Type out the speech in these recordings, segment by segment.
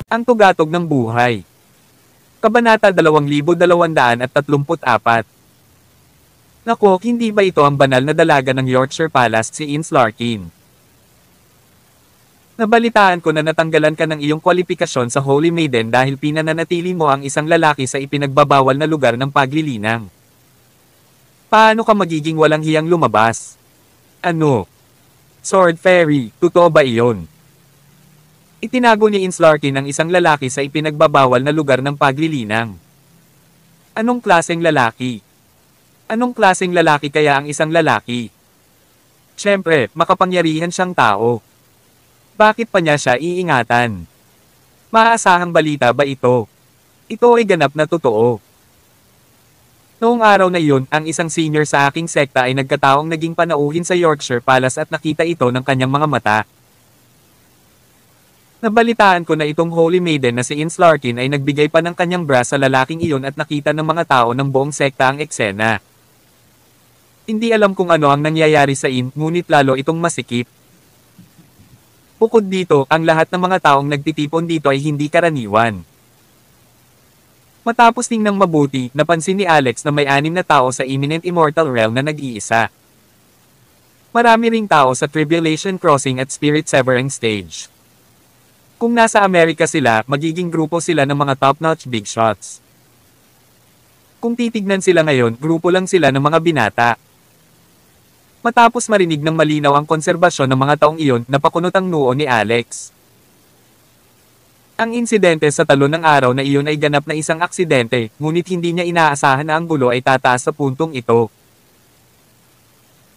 Ang tugatog ng buhay. Kabanata 2234. Nako, hindi ba ito ang banal na dalaga ng Yorkshire Palace, si Ince Larkin? Nabalitaan ko na natanggalan ka ng iyong kwalifikasyon sa Holy Maiden dahil pinananatili mo ang isang lalaki sa ipinagbabawal na lugar ng paglilinang. Paano ka magiging walang hiyang lumabas? Ano? Sword Fairy, totoo ba iyon? Itinago ni Ince Larkin ang isang lalaki sa ipinagbabawal na lugar ng paglilinang. Anong klaseng lalaki? Anong klaseng lalaki kaya ang isang lalaki? Siyempre, makapangyarihan siyang tao. Bakit pa niya siya iingatan? Maaasahang balita ba ito? Ito ay ganap na totoo. Noong araw na iyon, ang isang senior sa aking sekta ay nagkataong naging panauhin sa Yorkshire Palace at nakita ito ng kanyang mga mata. Nabalitaan ko na itong Holy Maiden na si Ince Larkin ay nagbigay pa ng kanyang bra sa lalaking iyon at nakita ng mga tao ng buong sekta ang eksena. Hindi alam kung ano ang nangyayari sa Ince, ngunit lalo itong masikip. Bukod dito, ang lahat ng mga taong nagtitipon dito ay hindi karaniwan. Matapos tingnang mabuti, napansin ni Alex na may 6 na tao sa Imminent Immortal Realm na nag-iisa. Marami ring tao sa Tribulation Crossing at Spirit Severing Stage. Kung nasa Amerika sila, magiging grupo sila ng mga top-notch big shots. Kung titignan sila ngayon, grupo lang sila ng mga binata. Matapos marinig ng malinaw ang konserbasyon ng mga taong iyon, napakunot ang noo ni Alex. Ang insidente sa talon ng araw na iyon ay ganap na isang aksidente, ngunit hindi niya inaasahan na ang gulo ay tataas sa puntong ito.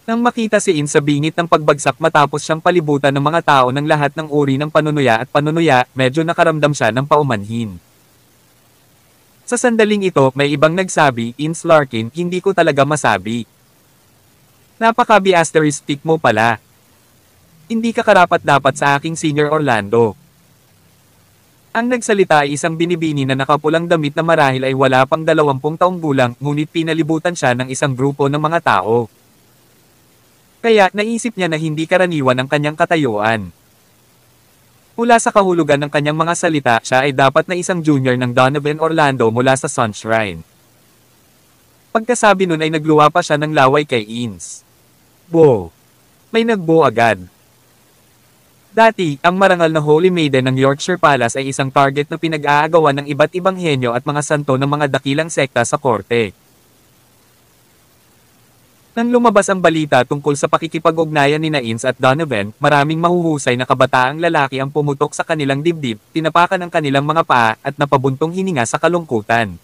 Nang makita si Ince sa bingit ng pagbagsak matapos siyang palibutan ng mga tao ng lahat ng uri ng panunuya, medyo nakaramdam siya ng paumanhin. Sa sandaling ito, may ibang nagsabi, Ince Larkin, hindi ko talaga masabi. Napaka-biasteristic mo pala. Hindi ka karapat-dapat sa aking Senior Orlando. Ang nagsalita ay isang binibini na nakapulang damit na marahil ay wala pang 20 taong gulang, ngunit pinalibutan siya ng isang grupo ng mga tao. Kaya, naisip niya na hindi karaniwan ang kanyang katayuan. Mula sa kahulugan ng kanyang mga salita, siya ay dapat na isang junior ng Donovan Orlando mula sa Sunshrine. Pagkasabi nun ay nagluwa pa siya ng laway kay Ince. Wow! May nagbo agad. Dati, ang marangal na Holy Maiden ng Yorkshire Palace ay isang target na pinag-aagawan ng iba't ibang henyo at mga santo ng mga dakilang sekta sa korte. Nang lumabas ang balita tungkol sa pakikipag-ugnayan ni Ince at Donovan, maraming mahuhusay na kabataang lalaki ang pumutok sa kanilang dibdib, tinapakan ang kanilang mga paa, at napabuntong hininga sa kalungkutan.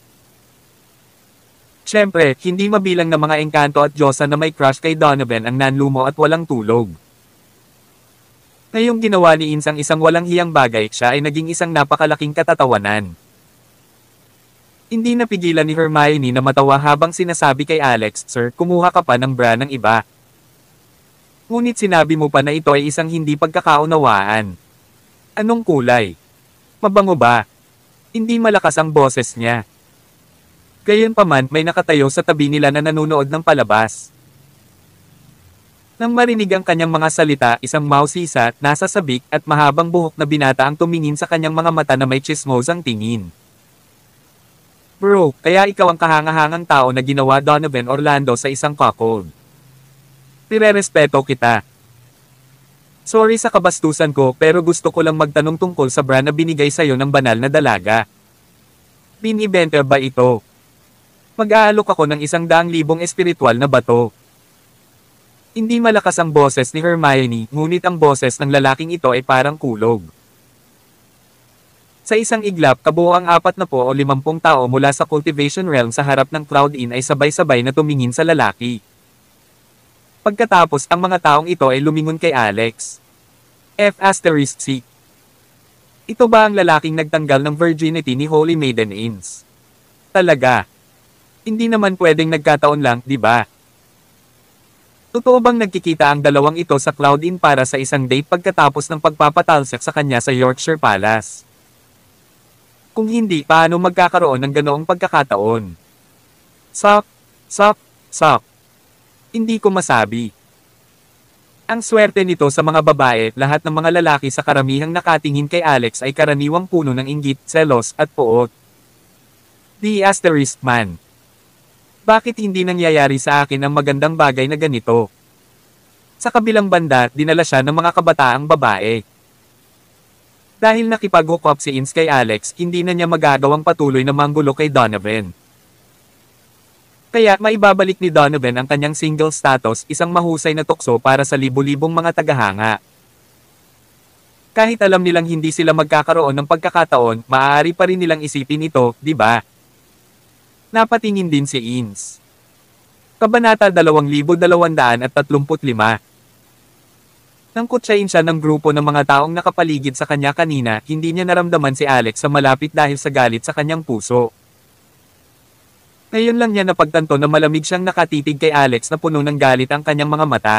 Siyempre, hindi mabilang na mga engkanto at diyosa na may crush kay Donovan ang nanlumo at walang tulog. Ngayong ginawa ni Ince ang isang walang hiyang bagay, siya ay naging isang napakalaking katatawanan. Hindi napigilan ni Hermione na matawa habang sinasabi kay Alex, Sir, kumuha ka pa ng bra ng iba. Ngunit sinabi mo pa na ito ay isang hindi pagkakaunawaan. Anong kulay? Mabango ba? Hindi malakas ang boses niya. Gayunpaman, may nakatayo sa tabi nila na nanunood ng palabas. Nang marinig ang kanyang mga salita, isang mausisa, nasa sabik, at mahabang buhok na binata ang tumingin sa kanyang mga mata na may tsismosang tingin. Bro, kaya ikaw ang kahangahangang tao na ginawa Donovan Orlando sa isang cuckold. Pirerespeto kita. Sorry sa kabastusan ko, pero gusto ko lang magtanong tungkol sa bra na binigay sa'yo ng banal na dalaga. Binibenta ba ito? Mag-aalok ako ng 100,000 espiritual na bato. Hindi malakas ang boses ni Hermione, ngunit ang boses ng lalaking ito ay parang kulog. Sa isang iglap, kabuo ang 40 o 50 tao mula sa Cultivation Realm sa harap ng Cloud Inn ay sabay-sabay na tumingin sa lalaki. Pagkatapos, ang mga taong ito ay lumingon kay Alex. F***C. Ito ba ang lalaking nagtanggal ng virginity ni Holy Maiden Ince? Talaga. Hindi naman pwedeng nagkataon lang, di ba? Totoo bang nagkikita ang dalawang ito sa Cloud Inn para sa isang date pagkatapos ng pagpapatalsak sa kanya sa Yorkshire Palace? Kung hindi, paano magkakaroon ng ganoong pagkakataon? Sok. Hindi ko masabi. Ang swerte nito sa mga babae, lahat ng mga lalaki sa karamihang nakatingin kay Alex ay karaniwang puno ng inggit, selos, at poot. The asterisk man. Bakit hindi nangyayari sa akin ang magandang bagay na ganito? Sa kabilang banda, dinala siya ng mga kabataang babae. Dahil nakipag-hook up si Ins kay Alex, hindi na niya magagawang patuloy na manggulo kay Donovan. Kaya maibabalik ni Donovan ang kanyang single status, isang mahusay na tukso para sa libu-libong mga tagahanga. Kahit alam nilang hindi sila magkakaroon ng pagkakataon, maaari pa rin nilang isipin ito, di ba? Napatingin din si Ins. Kabanata 2235. Nangkutsain siya ng grupo ng mga taong nakapaligid sa kanya kanina, hindi niya naramdaman si Alex sa malapit dahil sa galit sa kanyang puso. Ngayon lang niya napagtanto na malamig siyang nakatitig kay Alex na puno ng galit ang kanyang mga mata.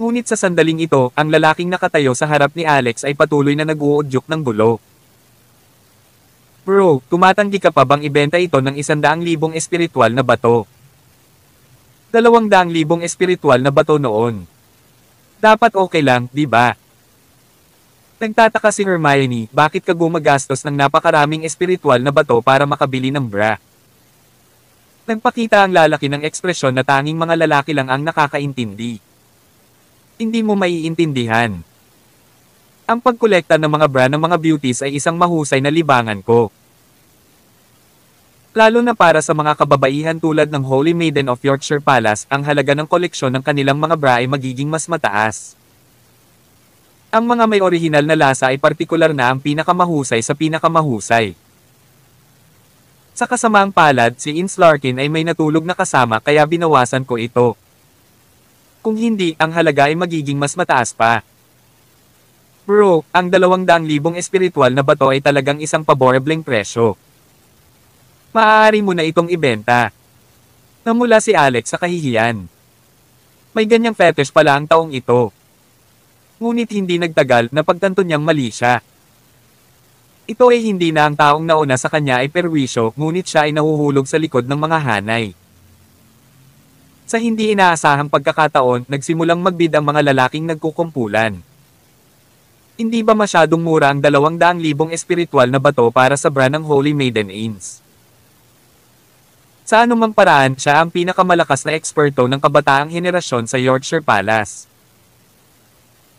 Ngunit sa sandaling ito, ang lalaking nakatayo sa harap ni Alex ay patuloy na nag-uudyok ng gulo. Bro, tumatanggi ka pa bang ibenta ito ng 100,000 espiritual na bato? 200,000 espiritual na bato noon. Dapat okay lang, di ba? Nagtataka si Hermione, bakit ka gumagastos ng napakaraming espiritual na bato para makabili ng bra? Nagpakita ang lalaki ng ekspresyon na tanging mga lalaki lang ang nakakaintindi. Hindi mo maiintindihan. Ang pagkolekta ng mga bra ng mga beauties ay isang mahusay na libangan ko. Lalo na para sa mga kababaihan tulad ng Holy Maiden of Yorkshire Palace, ang halaga ng koleksyon ng kanilang mga bra ay magiging mas mataas. Ang mga may orihinal na lasa ay partikular na ang pinakamahusay sa pinakamahusay. Sa kasamaang palad, si Ins Larkin ay may natulog na kasama kaya binawasan ko ito. Kung hindi, ang halaga ay magiging mas mataas pa. Bro, ang 200,000 espiritual na bato ay talagang isang paborableng presyo. Maaari mo na itong ibenta. Namula si Alex sa kahihiyan. May ganyang fetish pala ang taong ito. Ngunit hindi nagtagal, napagtanto niyang mali siya. Ito ay hindi na ang taong nauna sa kanya ay perwisyo, ngunit siya ay nahuhulog sa likod ng mga hanay. Sa hindi inaasahang pagkakataon, nagsimulang magbid ang mga lalaking nagkukumpulan. Hindi ba masyadong mura ang 200,000 espiritual na bato para sa bra ng Holy Maiden Ins? Sa anumang paraan, siya ang pinakamalakas na eksperto ng kabataang henerasyon sa Yorkshire Palace.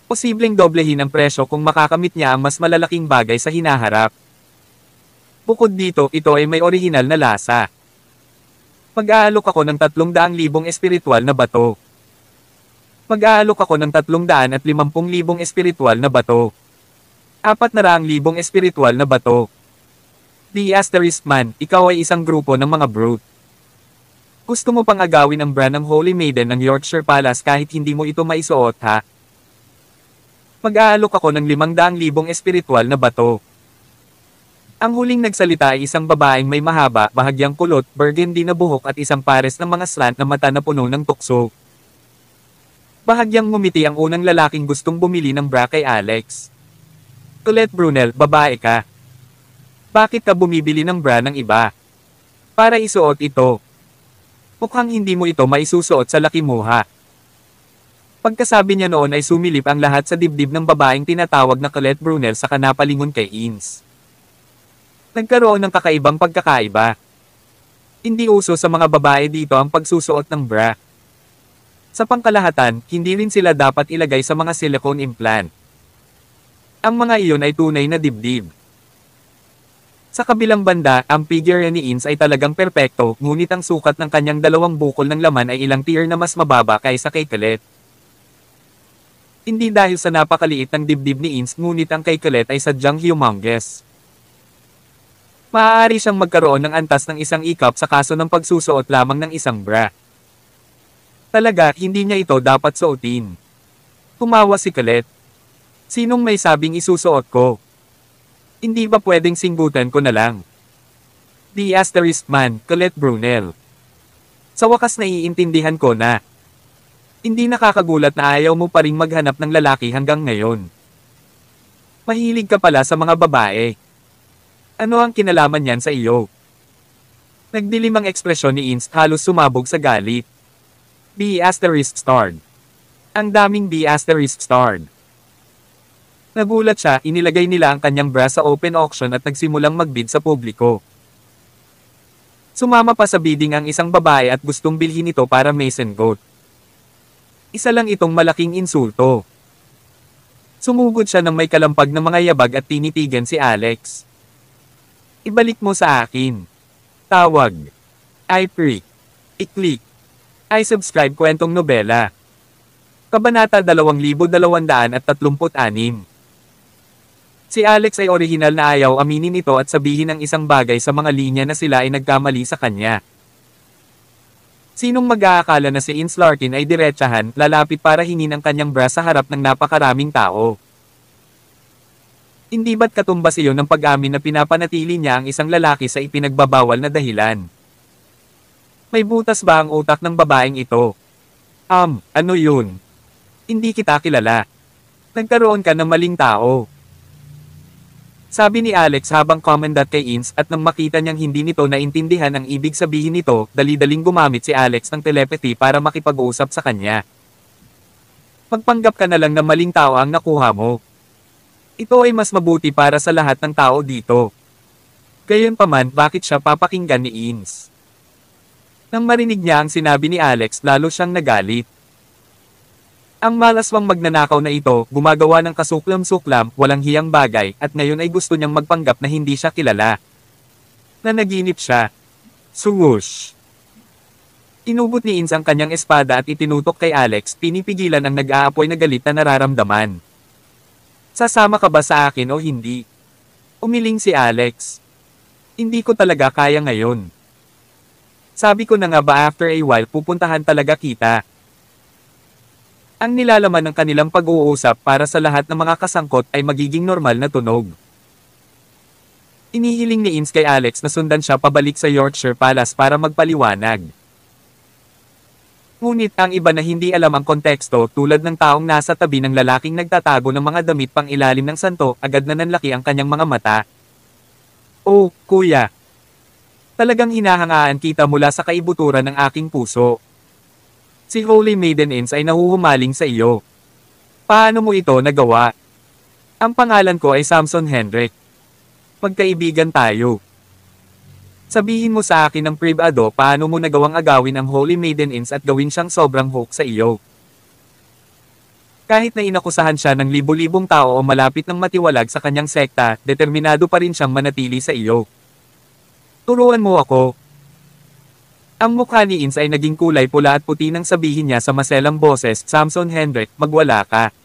Posibleng doblehin ang presyo kung makakamit niya ang mas malalaking bagay sa hinaharap. Bukod dito, ito ay may orihinal na lasa. Mag-aalok ako ng 300,000 espiritual na bato. Mag-aalok ako ng 350,000 espiritual na bato. 400,000 espiritual na bato. The asterisk man, ikaw ay isang grupo ng mga brute. Gusto mo pang agawin ang brand ng Holy Maiden ng Yorkshire Palace kahit hindi mo ito maisuot, ha? Mag-aalok ako ng 500,000 espiritual na bato. Ang huling nagsalita ay isang babaeng may mahaba, bahagyang kulot, burgundy na buhok at isang pares ng mga slant na mata na puno ng tukso. Bahagyang ngumiti ang unang lalaking gustong bumili ng bra kay Alex. Colette Brunel, babae ka. Bakit ka bumibili ng bra ng iba? Para isuot ito. Mukhang hindi mo ito maisusuot sa laki mo, ha? Pagkasabi niya noon ay sumilip ang lahat sa dibdib ng babaeng tinatawag na Colette Brunel sa kanapalingon kay Ins. Nagkaroon ng kakaibang pagkakaiba. Hindi uso sa mga babae dito ang pagsusuot ng bra. Sa pangkalahatan, hindi rin sila dapat ilagay sa mga silicone implant. Ang mga iyon ay tunay na dibdib. Sa kabilang banda, ang figure ni Ins ay talagang perpekto, ngunit ang sukat ng kanyang dalawang bukol ng laman ay ilang tier na mas mababa kaysa kay Colette. Hindi dahil sa napakaliit ng dibdib ni Ins, ngunit ang kay Colette ay sadyang humongous. Maaari siyang magkaroon ng antas ng isang ikap sa kaso ng pagsusuot lamang ng isang bra. Talaga, hindi niya ito dapat suotin. Tumawa si Colette. Sinong may sabing isusuot ko? Hindi ba pwedeng singgutan ko na lang? The asterisk man, Colette Brunel. Sa wakas naiintindihan ko na. Hindi nakakagulat na ayaw mo pa ring maghanap ng lalaki hanggang ngayon. Mahilig ka pala sa mga babae. Ano ang kinalaman niyan sa iyo? Nagdilim ang ekspresyon ni Ins, halos sumabog sa galit. The asterisk starred. Ang daming B** starred. Nagulat siya, inilagay nila ang kanyang bra sa open auction at nagsimulang magbid sa publiko. Sumama pa sa bidding ang isang babae at gustong bilhin ito para Mason Goat. Isa lang itong malaking insulto. Sumugod siya ng may kalampag na mga yabag at tinitigan si Alex. Ibalik mo sa akin. Tawag. I-freak. I-click. I-subscribe kwentong nobela. Kabanata 2236. Si Alex ay orihinal na ayaw aminin ito at sabihin ang isang bagay sa mga linya na sila ay nagkamali sa kanya. Sinong mag-aakala na si Ins Larkin ay diretsahan, lalapit para hingin ang kanyang bra sa harap ng napakaraming tao? Hindi ba't katumbas iyon ng pag-amin na pinapanatili niya ang isang lalaki sa ipinagbabawal na dahilan? May butas ba ang utak ng babaeng ito? Ano yun? Hindi kita kilala. Nagkaroon ka ng maling tao. Sabi ni Alex habang commendat kay Ins at nang makita niyang hindi nito naintindihan ang ibig sabihin nito, dali-daling gumamit si Alex ng telepathy para makipag-usap sa kanya. Magpanggap ka na lang na maling tao ang nakuha mo. Ito ay mas mabuti para sa lahat ng tao dito. Gayunpaman, bakit siya papakinggan ni Ins? Nang marinig niya ang sinabi ni Alex, lalo siyang nagalit. Ang malaswang magnanakaw na ito, gumagawa ng kasuklam-suklam, walang hiyang bagay, at ngayon ay gusto niyang magpanggap na hindi siya kilala. Nanaginip siya. Swoosh! Inubot ni Ins ang kanyang espada at itinutok kay Alex, pinipigilan ang nag-aapoy na galit na nararamdaman. Sasama ka ba sa akin o hindi? Umiling si Alex. Hindi ko talaga kaya ngayon. Sabi ko na nga ba after a while pupuntahan talaga kita. Ang nilalaman ng kanilang pag-uusap para sa lahat ng mga kasangkot ay magiging normal na tunog. Inihiling ni Ins kay Alex na sundan siya pabalik sa Yorkshire Palace para magpaliwanag. Ngunit ang iba na hindi alam ang konteksto tulad ng taong nasa tabi ng lalaking nagtatago ng mga damit pang ilalim ng santo, agad na nanlaki ang kanyang mga mata. Oh, kuya! Talagang hinahangaan kita mula sa kaibuturan ng aking puso. Si Holy Maiden Ins ay nahuhumaling sa iyo. Paano mo ito nagawa? Ang pangalan ko ay Samson Hendrik. Magkaibigan tayo. Sabihin mo sa akin ng privado paano mo nagawang agawin ang Holy Maiden Ins at gawin siyang sobrang hook sa iyo. Kahit na inakusahan siya ng libo-libong tao o malapit ng matiwalag sa kanyang sekta, determinado pa rin siyang manatili sa iyo. Turuan mo ako. Ang mukha ni Ins ay naging kulay pula at puti nang sabihin niya sa maselang boses, Samson Hendrik, magwala ka.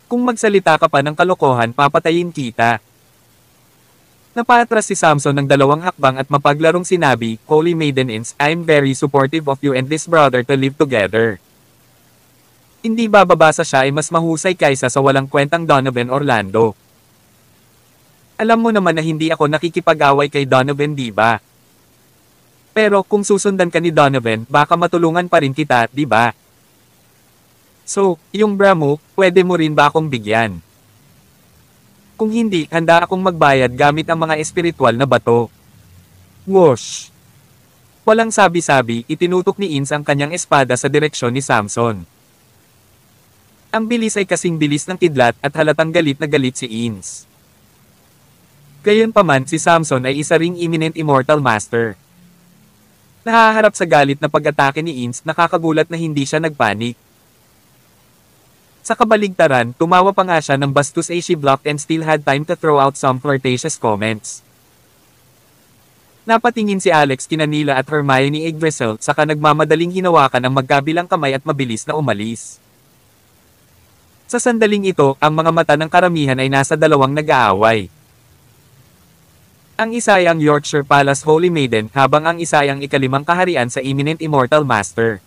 Kung magsalita ka pa ng kalokohan, papatayin kita. Napatras si Samson ng 2 hakbang at mapaglarong sinabi, Holy Maiden Ins, I'm very supportive of you and this brother to live together. Hindi bababasa siya ay mas mahusay kaysa sa walang kwentang Donovan Orlando. Alam mo naman na hindi ako nakikipag-away kay Donovan, di ba? Pero kung susundan ka ni Donovan, baka matulungan pa rin kita, di ba? So, yung bra mo, pwede mo rin ba akong bigyan? Kung hindi, handa akong magbayad gamit ang mga espiritual na bato. Whoosh! Walang sabi-sabi, itinutok ni Ins ang kanyang espada sa direksyon ni Samson. Ang bilis ay kasing bilis ng kidlat at halatang galit na galit si Ins. Gayunpaman, si Samson ay isa ring imminent immortal master. Nahaharap sa galit na pag-atake ni Ins, nakakagulat na hindi siya nagpanik. Sa kabaligtaran, tumawa pa nga siya ng bastos ay she blocked and still had time to throw out some flirtatious comments. Napatingin si Alex kina Nila at Hermione Yggdrasil, saka nagmamadaling hinawakan ang magkabilang kamay at mabilis na umalis. Sa sandaling ito, ang mga mata ng karamihan ay nasa dalawang nag-aaway. Ang isa ay ang Yorkshire Palace Holy Maiden, habang ang isa ay ang ikalimang kaharian sa Imminent Immortal Master.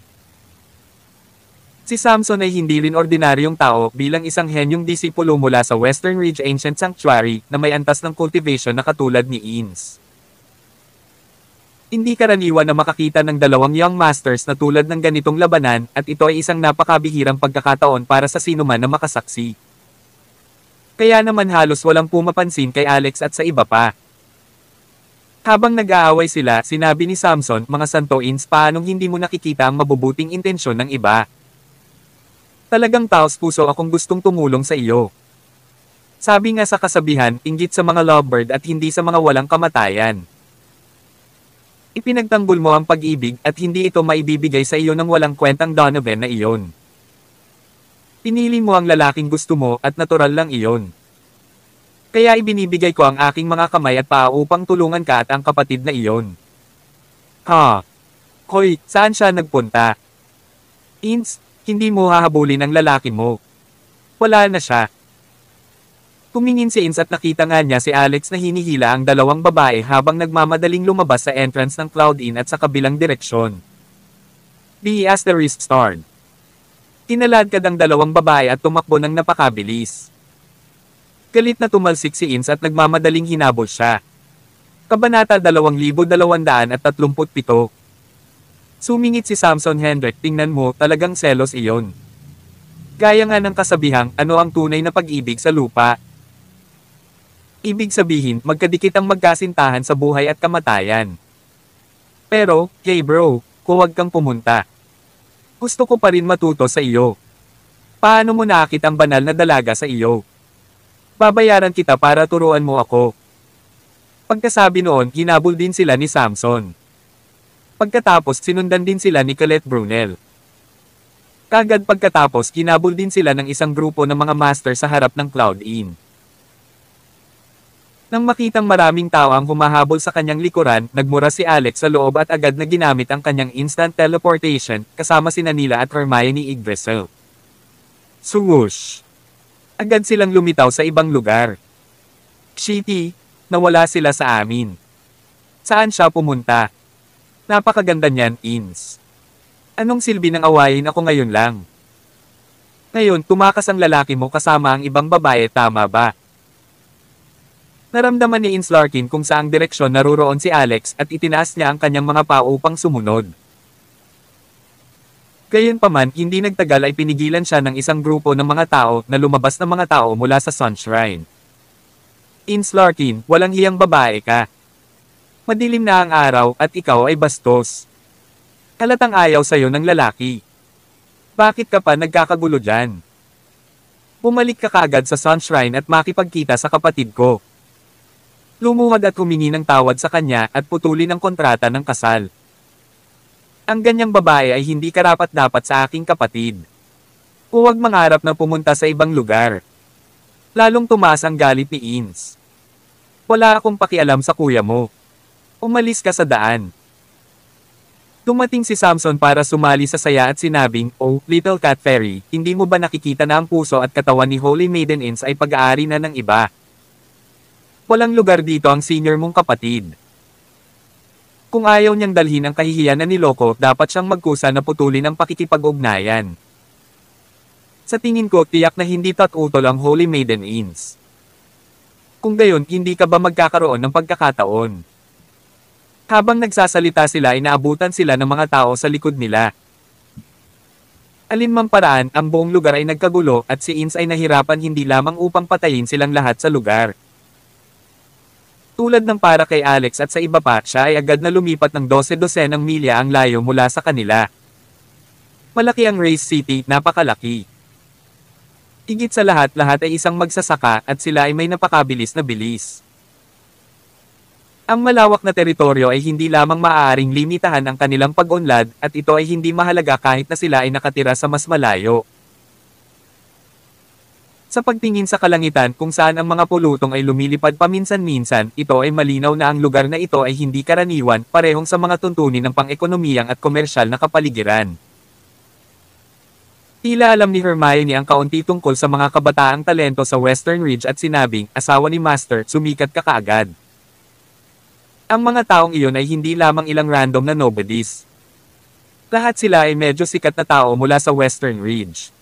Si Samson ay hindi rin ordinaryong tao, bilang isang henyong disipulo mula sa Western Ridge Ancient Sanctuary, na may antas ng cultivation na katulad ni Ins. Hindi karaniwan na makakita ng 2 young masters na tulad ng ganitong labanan, at ito ay isang napakabihirang pagkakataon para sa sinuman na makasaksi. Kaya naman halos walang pumapansin kay Alex at sa iba pa. Habang nag-aaway sila, sinabi ni Samson, mga santo Ins, paanong hindi mo nakikita ang mabubuting intensyon ng iba? Talagang taos-puso akong gustong tumulong sa iyo. Sabi nga sa kasabihan, inggit sa mga lovebird at hindi sa mga walang kamatayan. Ipinagtanggol mo ang pag-ibig at hindi ito maibibigay sa iyo ng walang kwentang Donovan na iyon. Pinili mo ang lalaking gusto mo at natural lang iyon. Kaya ibinibigay ko ang aking mga kamay at paa upang tulungan ka at ang kapatid na iyon. Ha? Hoy, saan siya nagpunta? Ins, hindi mo hahabulin ang lalaki mo. Wala na siya. Tumingin si Ins at nakita nga niya si Alex na hinihila ang dalawang babae habang nagmamadaling lumabas sa entrance ng Cloud Inn at sa kabilang direksyon. The asterisk starred. Tinaladkad ang dalawang babae at tumakbo ng napakabilis. Galit na tumalsik si Ins at nagmamadaling hinabol siya. Kabanata 2237. Sumingit si Samson Hendrik, tingnan mo, talagang selos iyon. Gaya nga ng kasabihang, ano ang tunay na pag-ibig sa lupa? Ibig sabihin, magkadikit ang magkasintahan sa buhay at kamatayan. Pero, hey bro, huwag kang pumunta. Gusto ko pa rin matuto sa iyo. Paano mo nakakit ang banal na dalaga sa iyo? Babayaran kita para turuan mo ako. Pagkasabi noon, hinabol din sila ni Samson. Pagkatapos sinundan din sila ni Colette Brunel. Kagad pagkatapos hinabol din sila ng isang grupo ng mga master sa harap ng Cloud Inn. Nang makitang maraming tao ang humahabol sa kanyang likuran, nagmura si Alex sa loob at agad na ginamit ang kanyang instant teleportation, kasama sina Nila at Hermione Yggdrasil. Swoosh! Agad silang lumitaw sa ibang lugar. Shitty, nawala sila sa amin. Saan siya pumunta? Napakaganda niyan, Ins. Anong silbi ng awayin ako ngayon lang? Ngayon, tumakas ang lalaki mo kasama ang ibang babae, tama ba? Naramdaman ni Ins Larkin kung saang direksyon naruroon si Alex at itinaas niya ang kanyang mga paa upang sumunod. Gayunpaman, hindi nagtagal ay pinigilan siya ng isang grupo ng mga tao na lumabas na mga tao mula sa Sunshrine. Ins Larkin, walang hiyang babae ka. Madilim na ang araw at ikaw ay bastos. Halatang ayaw sa'yo ng lalaki. Bakit ka pa nagkakagulo dyan? Bumalik ka kaagad sa Sunshrine at makipagkita sa kapatid ko. Lumuhad at humingi ng tawad sa kanya at putulin ang kontrata ng kasal. Ang ganyang babae ay hindi karapat-dapat sa aking kapatid. Huwag mangarap na pumunta sa ibang lugar. Lalong tumaas ang galit ni Ins. Wala akong pakialam sa kuya mo. Umalis ka sa daan. Dumating si Samson para sumali sa saya at sinabing, "Oh, Little Cat Fairy, hindi mo ba nakikita na ang puso at katawan ni Holy Maiden Ins ay pag-aari na ng iba? Walang lugar dito ang senior mong kapatid. Kung ayaw niyang dalhin ang kahihiyan na niloko, dapat siyang magkusa na putulin ang pakikipag-ugnayan. Sa tingin ko, tiyak na hindi tatutol ang Holy Maiden Ins. Kung gayon, hindi ka ba magkakaroon ng pagkakataon?" Habang nagsasalita sila ay naabutan sila ng mga tao sa likod nila. Alinmang paraan, ang buong lugar ay nagkagulo at si Ins ay nahirapan hindi lamang upang patayin silang lahat sa lugar. Tulad ng para kay Alex at sa iba pa, siya ay agad na lumipat ng 12-dosenang milya ang layo mula sa kanila. Malaki ang Race City, napakalaki. Higit sa lahat-lahat ay isang magsasaka at sila ay may napakabilis na bilis. Ang malawak na teritoryo ay hindi lamang maaaring limitahan ang kanilang pag-unlad at ito ay hindi mahalaga kahit na sila ay nakatira sa mas malayo. Sa pagtingin sa kalangitan kung saan ang mga pulutong ay lumilipad paminsan-minsan, ito ay malinaw na ang lugar na ito ay hindi karaniwan, parehong sa mga tuntunin ng pang-ekonomiyang at komersyal na kapaligiran. Tila alam ni Hermione ang kaunti tungkol sa mga kabataang talento sa Western Ridge at sinabing, asawa ni Master, sumikat ka kaagad. Ang mga taong iyon ay hindi lamang ilang random na nobodies. Lahat sila ay medyo sikat na tao mula sa Western Ridge.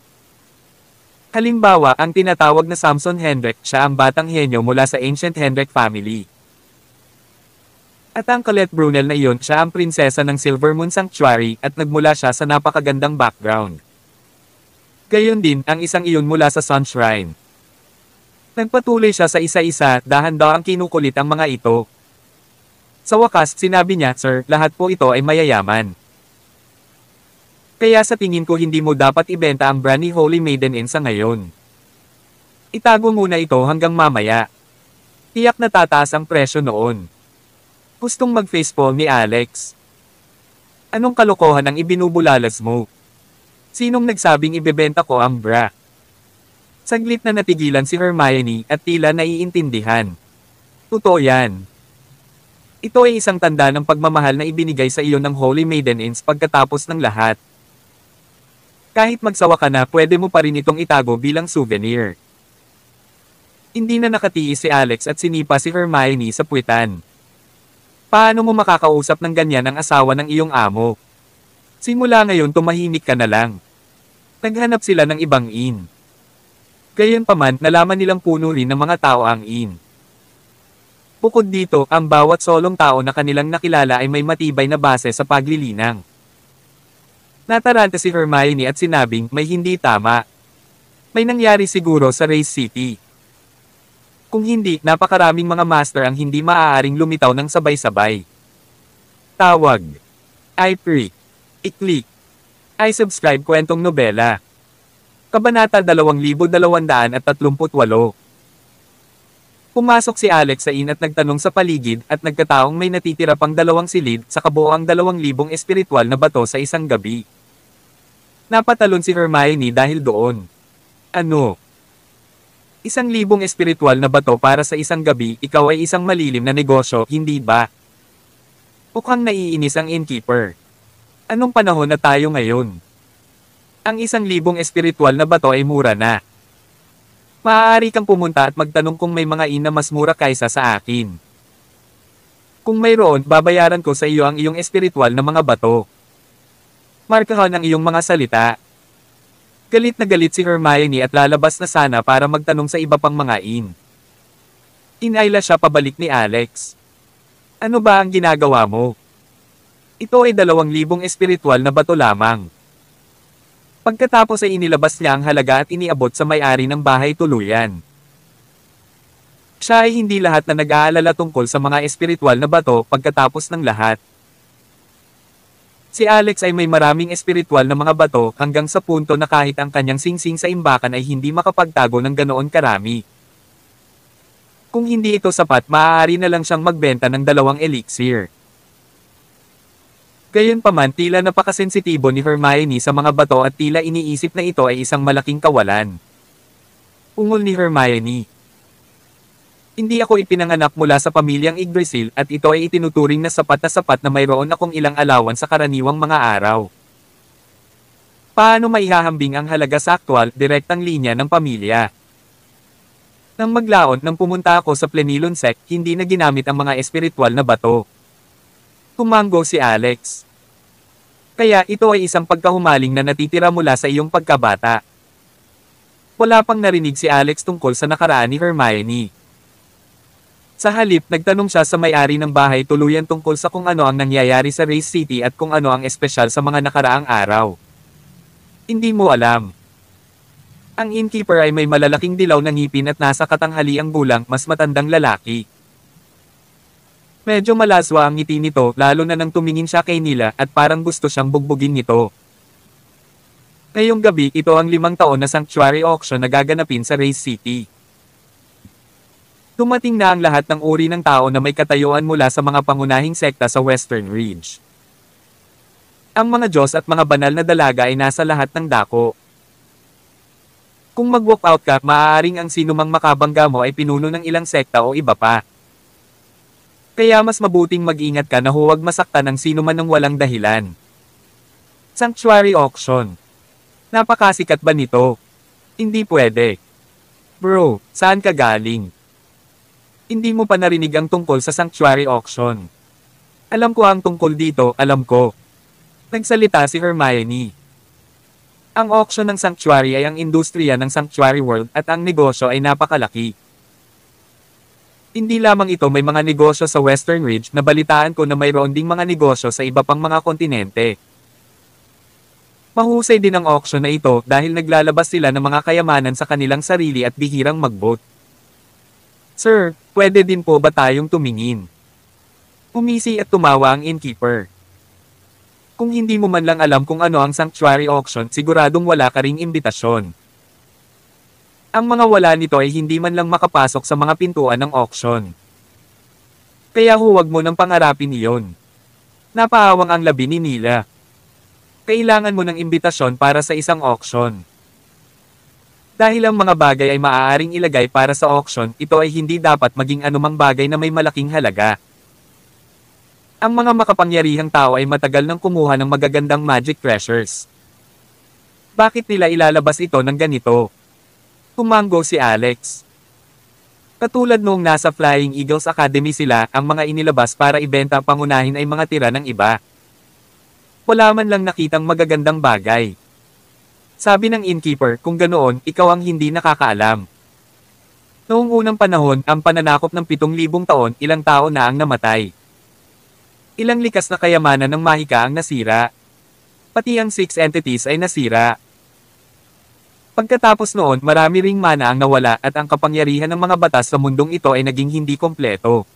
Halimbawa, ang tinatawag na Samson Hendrik, siya ang batang henyo mula sa Ancient Hendrik family. At ang Colette Brunel na iyon, siya ang prinsesa ng Silvermoon Sanctuary at nagmula siya sa napakagandang background. Gayon din, ang isang iyon mula sa Sunshrine. Nagpatuloy siya sa isa-isa, dahan-dahang kinukulit ang mga ito. Sa wakas, sinabi niya, "Sir, lahat po ito ay mayayaman." Kaya sa tingin ko hindi mo dapat ibenta ang brand ni Holy Maiden Inn sa ngayon. Itago muna ito hanggang mamaya. Tiyak na tataas ang presyo noon. Gustong mag-facepalm ni Alex. Anong kalokohan ang ibinubulalas mo? Sinong nagsabing ibebenta ko ang bra? Saglit na natigilan si Hermione at tila naiintindihan. Totoo yan. Ito ay isang tanda ng pagmamahal na ibinigay sa iyo ng Holy Maiden Inns pagkatapos ng lahat. Kahit magsawa ka na, pwede mo pa rin itong itago bilang souvenir. Hindi na nakatiis si Alex at sinipa si Hermione sa puwitan. Paano mo makakausap ng ganyan ang asawa ng iyong amo? Simula ngayon tumahimik ka na lang. Naghanap sila ng ibang inn. Gayunpaman, nalaman nilang puno rin ng mga tao ang inn. Bukod dito, ang bawat solong tao na kanilang nakilala ay may matibay na base sa paglilinang. Nataranta si Hermione at sinabing may hindi tama. May nangyari siguro sa Race City. Kung hindi, napakaraming mga master ang hindi maaaring lumitaw ng sabay-sabay. Tawag. I-pre. I-click. I-subscribe kwentong nobela. Kabanata 2238. Pumasok si Alex sa inn at nagtanong sa paligid at nagkataong may natitira pang 2 silid sa kabuoang 2,000 espiritual na bato sa isang gabi. Napatalon si Hermione dahil doon. Ano? 1,000 espiritual na bato para sa isang gabi, ikaw ay isang malilim na negosyo, hindi ba? Mukhang naiinis ang innkeeper. Anong panahon na tayo ngayon? Ang 1,000 espiritual na bato ay mura na. Maaari kang pumunta at magtanong kung may mga inn na mas mura kaysa sa akin. Kung mayroon, babayaran ko sa iyo ang iyong espiritual na mga bato. Markahan ang iyong mga salita. Galit na galit si Hermione at lalabas na sana para magtanong sa iba pang mga inn. Inayla siya pabalik ni Alex. Ano ba ang ginagawa mo? Ito ay 2,000 espiritual na bato lamang. Pagkatapos ay inilabas niya ang halaga at iniabot sa may-ari ng bahay tuluyan. Siya ay hindi lahat na nag-aalala tungkol sa mga espiritual na bato pagkatapos ng lahat. Si Alex ay may maraming espiritual na mga bato hanggang sa punto na kahit ang kanyang singsing sa imbakan ay hindi makapagtago ng ganoon karami. Kung hindi ito sapat, maaari na lang siyang magbenta ng 2 elixir. Gayunpaman, tila napakasensitibo ni Hermione sa mga bato at tila iniisip na ito ay isang malaking kawalan. Ungol ni Hermione. Hindi ako ipinanganak mula sa pamilyang Yggdrasil at ito ay itinuturing na sapat na mayroon akong ilang alawan sa karaniwang mga araw. Paano maihahambing ang halaga sa aktwal, direktang linya ng pamilya? Nang maglaon nang pumunta ako sa Plenilon Sect, hindi na ginamit ang mga espiritual na bato. Tumanggo si Alex. Kaya ito ay isang pagkahumaling na natitira mula sa iyong pagkabata. Wala pang narinig si Alex tungkol sa nakaraan ni Hermione. Sa halip, nagtanong siya sa may-ari ng bahay tuluyan tungkol sa kung ano ang nangyayari sa Race City at kung ano ang espesyal sa mga nakaraang araw. Hindi mo alam. Ang innkeeper ay may malalaking dilaw na ngipin at nasa katanghaliang gulang, mas matandang lalaki. Medyo malaswa ang ngiti nito, lalo na nang tumingin siya kay Nila at parang gusto siyang bugbugin nito. Ngayong gabi, ito ang 5 taon na sanctuary auction na gaganapin sa Race City. Dumating na ang lahat ng uri ng tao na may katayuan mula sa mga pangunahing sekta sa Western Ridge. Ang mga Diyos at mga banal na dalaga ay nasa lahat ng dako. Kung mag-walk out ka, maaaring ang sinumang makabangga mo ay pinuno ng ilang sekta o iba pa. Kaya mas mabuting mag-ingat ka na huwag masaktan ng sino man ng walang dahilan. Sanctuary auction. Napakasikat ba nito? Hindi pwede. Bro, saan ka galing? Hindi mo pa narinig ang tungkol sa sanctuary auction. Alam ko ang tungkol dito, alam ko. Nagsalita si Hermione. Ang auction ng sanctuary ay ang industriya ng sanctuary world at ang negosyo ay napakalaki. Hindi lamang ito, may mga negosyo sa Western Ridge na balitaan ko na mayroon ding mga negosyo sa iba pang mga kontinente. Mahusay din ang auction na ito dahil naglalabas sila ng mga kayamanan sa kanilang sarili at bihirang mag-vote. Sir, pwede din po ba tayong tumingin? Umisi at tumawa ang innkeeper. Kung hindi mo man lang alam kung ano ang sanctuary auction, siguradong wala ka ring imbitasyon. Ang mga wala nito ay hindi man lang makapasok sa mga pintuan ng auction. Kaya huwag mo nang pangarapin iyon. Napaawang ang labi ni Nila. Kailangan mo ng imbitasyon para sa isang auction. Dahil ang mga bagay ay maaaring ilagay para sa auction, ito ay hindi dapat maging anumang bagay na may malaking halaga. Ang mga makapangyarihang tao ay matagal nang kumuha ng magagandang magic treasures. Bakit nila ilalabas ito ng ganito? Tumango si Alex. Katulad noong nasa Flying Eagles Academy sila, ang mga inilabas para ibenta pangunahin ay mga tira ng iba. Wala man lang nakitang magagandang bagay. Sabi ng innkeeper, kung ganoon, ikaw ang hindi nakakaalam. Noong unang panahon, ang pananakop ng 7,000 taon, ilang tao na ang namatay. Ilang likas na kayamanan ng mahika ang nasira. Pati ang 6 entities ay nasira. Pagkatapos noon, marami ring mana ang nawala at ang kapangyarihan ng mga batas sa mundong ito ay naging hindi kompleto.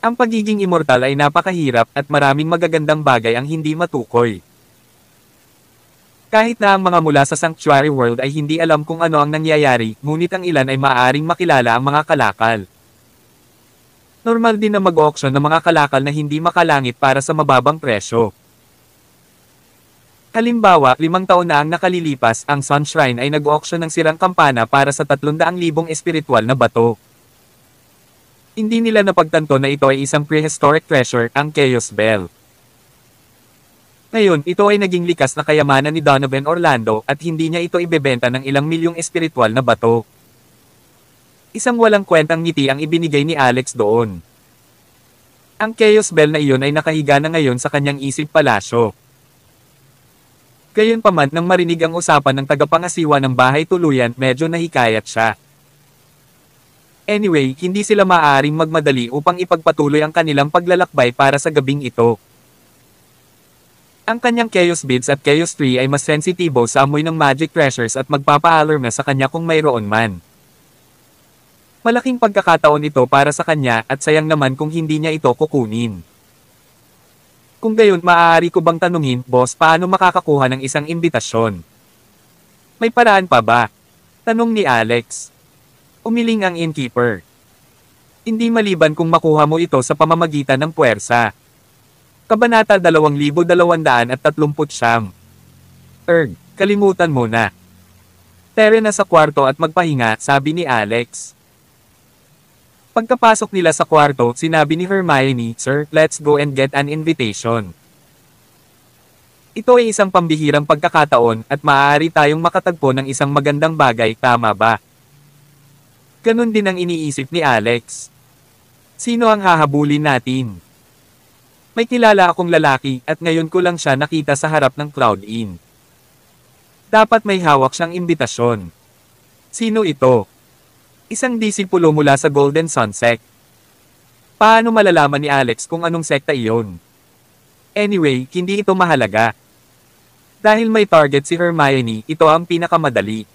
Ang pagiging immortal ay napakahirap at maraming magagandang bagay ang hindi matukoy. Kahit na ang mga mula sa Sanctuary World ay hindi alam kung ano ang nangyayari, ngunit ang ilan ay maaaring makilala ang mga kalakal. Normal din na mag-auction ng mga kalakal na hindi makalangit para sa mababang presyo. Halimbawa, 5 taon na ang nakalilipas, ang Sun Shrine ay nag-auction ng sirang kampana para sa 300,000 espiritual na bato. Hindi nila napagtanto na ito ay isang prehistoric treasure, ang Chaos Bell. Ngayon, ito ay naging likas na kayamanan ni Donovan Orlando at hindi niya ito ibebenta ng ilang milyong espiritual na bato. Isang walang kwentang ngiti ang ibinigay ni Alex doon. Ang Chaos Bell na iyon ay nakahiga na ngayon sa kanyang isip palasyo. Gayunpaman nang marinig ang usapan ng tagapangasiwa ng bahay tuluyan, medyo nahikayat siya. Anyway, hindi sila maaaring magmadali upang ipagpatuloy ang kanilang paglalakbay para sa gabing ito. Ang kanyang Chaos Beads at Chaos Tree ay mas sensitibo sa amoy ng magic treasures at magpapa-alarm na sa kanya kung mayroon man. Malaking pagkakataon ito para sa kanya at sayang naman kung hindi niya ito kukunin. Kung gayon, maaari ko bang tanungin, boss, paano makakakuha ng isang imbitasyon? May paraan pa ba? Tanong ni Alex. Umiling ang innkeeper. Hindi maliban kung makuha mo ito sa pamamagitan ng puwersa. Kabanata 2239. Kalimutan mo na. Tere na sa kwarto at magpahinga, sabi ni Alex. Pagkapasok nila sa kwarto, sinabi ni Hermione, Sir, let's go and get an invitation. Ito ay isang pambihirang pagkakataon at maaari tayong makatagpo ng isang magandang bagay, tama ba? Ganon din ang iniisip ni Alex. Sino ang hahabulin natin? May kilala akong lalaki at ngayon ko lang siya nakita sa harap ng Cloud Inn. Dapat may hawak siyang imbitasyon. Sino ito? Isang disipulo mula sa Golden Sun Sect. Paano malalaman ni Alex kung anong sekta iyon? Anyway, hindi ito mahalaga. Dahil may target si Hermione, ito ang pinakamadali.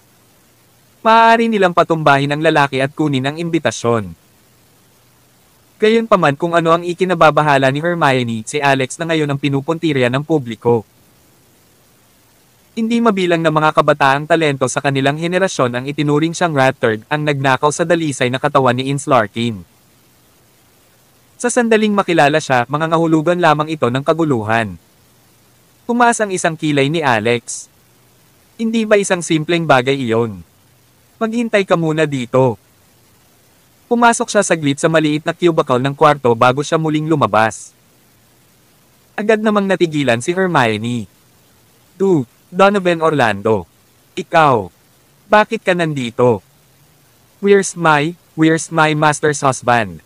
Maaari nilang patumbahin ang lalaki at kunin ang imbitasyon. Gayunpaman kung ano ang ikinababahala ni Hermione, si Alex na ngayon ang pinupuntirya ng publiko. Hindi mabilang na mga kabataang talento sa kanilang henerasyon ang itinuring siyang rat turd, ang nagnakaw sa dalisay na katawan ni Ince Larkin. Sa sandaling makilala siya, mga ngahulugan lamang ito ng kaguluhan. Tumaas ang isang kilay ni Alex. Hindi ba isang simpleng bagay iyon? Maghintay ka muna dito. Pumasok siya saglit sa maliit na cubicle ng kwarto bago siya muling lumabas. Agad namang natigilan si Hermione. Donovan Orlando. Ikaw. Bakit ka nandito? Where's my master's husband?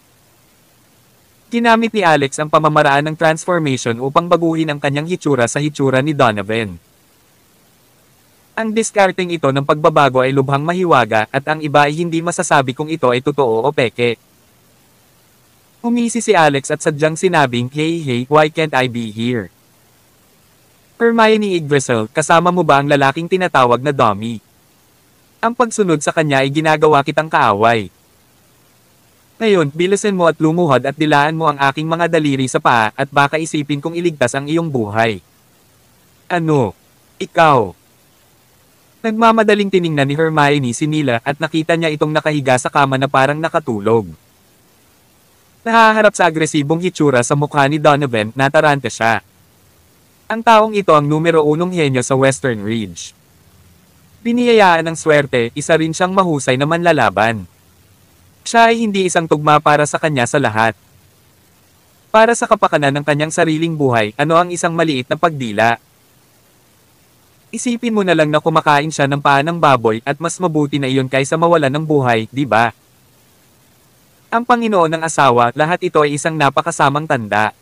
Ginamit ni Alex ang pamamaraan ng transformation upang baguhin ang kanyang hitsura sa hitsura ni Donovan. Ang diskarteng ito ng pagbabago ay lubhang mahiwaga at ang iba ay hindi masasabi kung ito ay totoo o peke. Umisi si Alex at sadyang sinabing, Hey, why can't I be here? Hermione Yggdrasil, kasama mo ba ang lalaking tinatawag na Dummy? Ang pagsunod sa kanya ay ginagawa kitang kaaway. Ngayon, bilisan mo at lumuhod at dilaan mo ang aking mga daliri sa paa at baka isipin kong iligtas ang iyong buhay. Ano? Ikaw? Nagmamadaling tiningnan ni Hermione si Nila at nakita niya itong nakahiga sa kama na parang nakatulog. Nahaharap sa agresibong hitsura sa mukha ni Donovan, nataranta siya. Ang taong ito ang numero 1 henyo sa Western Ridge. Biniyayaan ng swerte, isa rin siyang mahusay na manlalaban. Siya ay hindi isang tugma para sa kanya sa lahat. Para sa kapakanan ng kanyang sariling buhay, ano ang isang maliit na pagdila? Isipin mo na lang na kumakain siya ng paa ng baboy at mas mabuti na iyon kaysa mawalan ng buhay, di ba? Ang Panginoon ng asawa, lahat ito ay isang napakasamang tanda.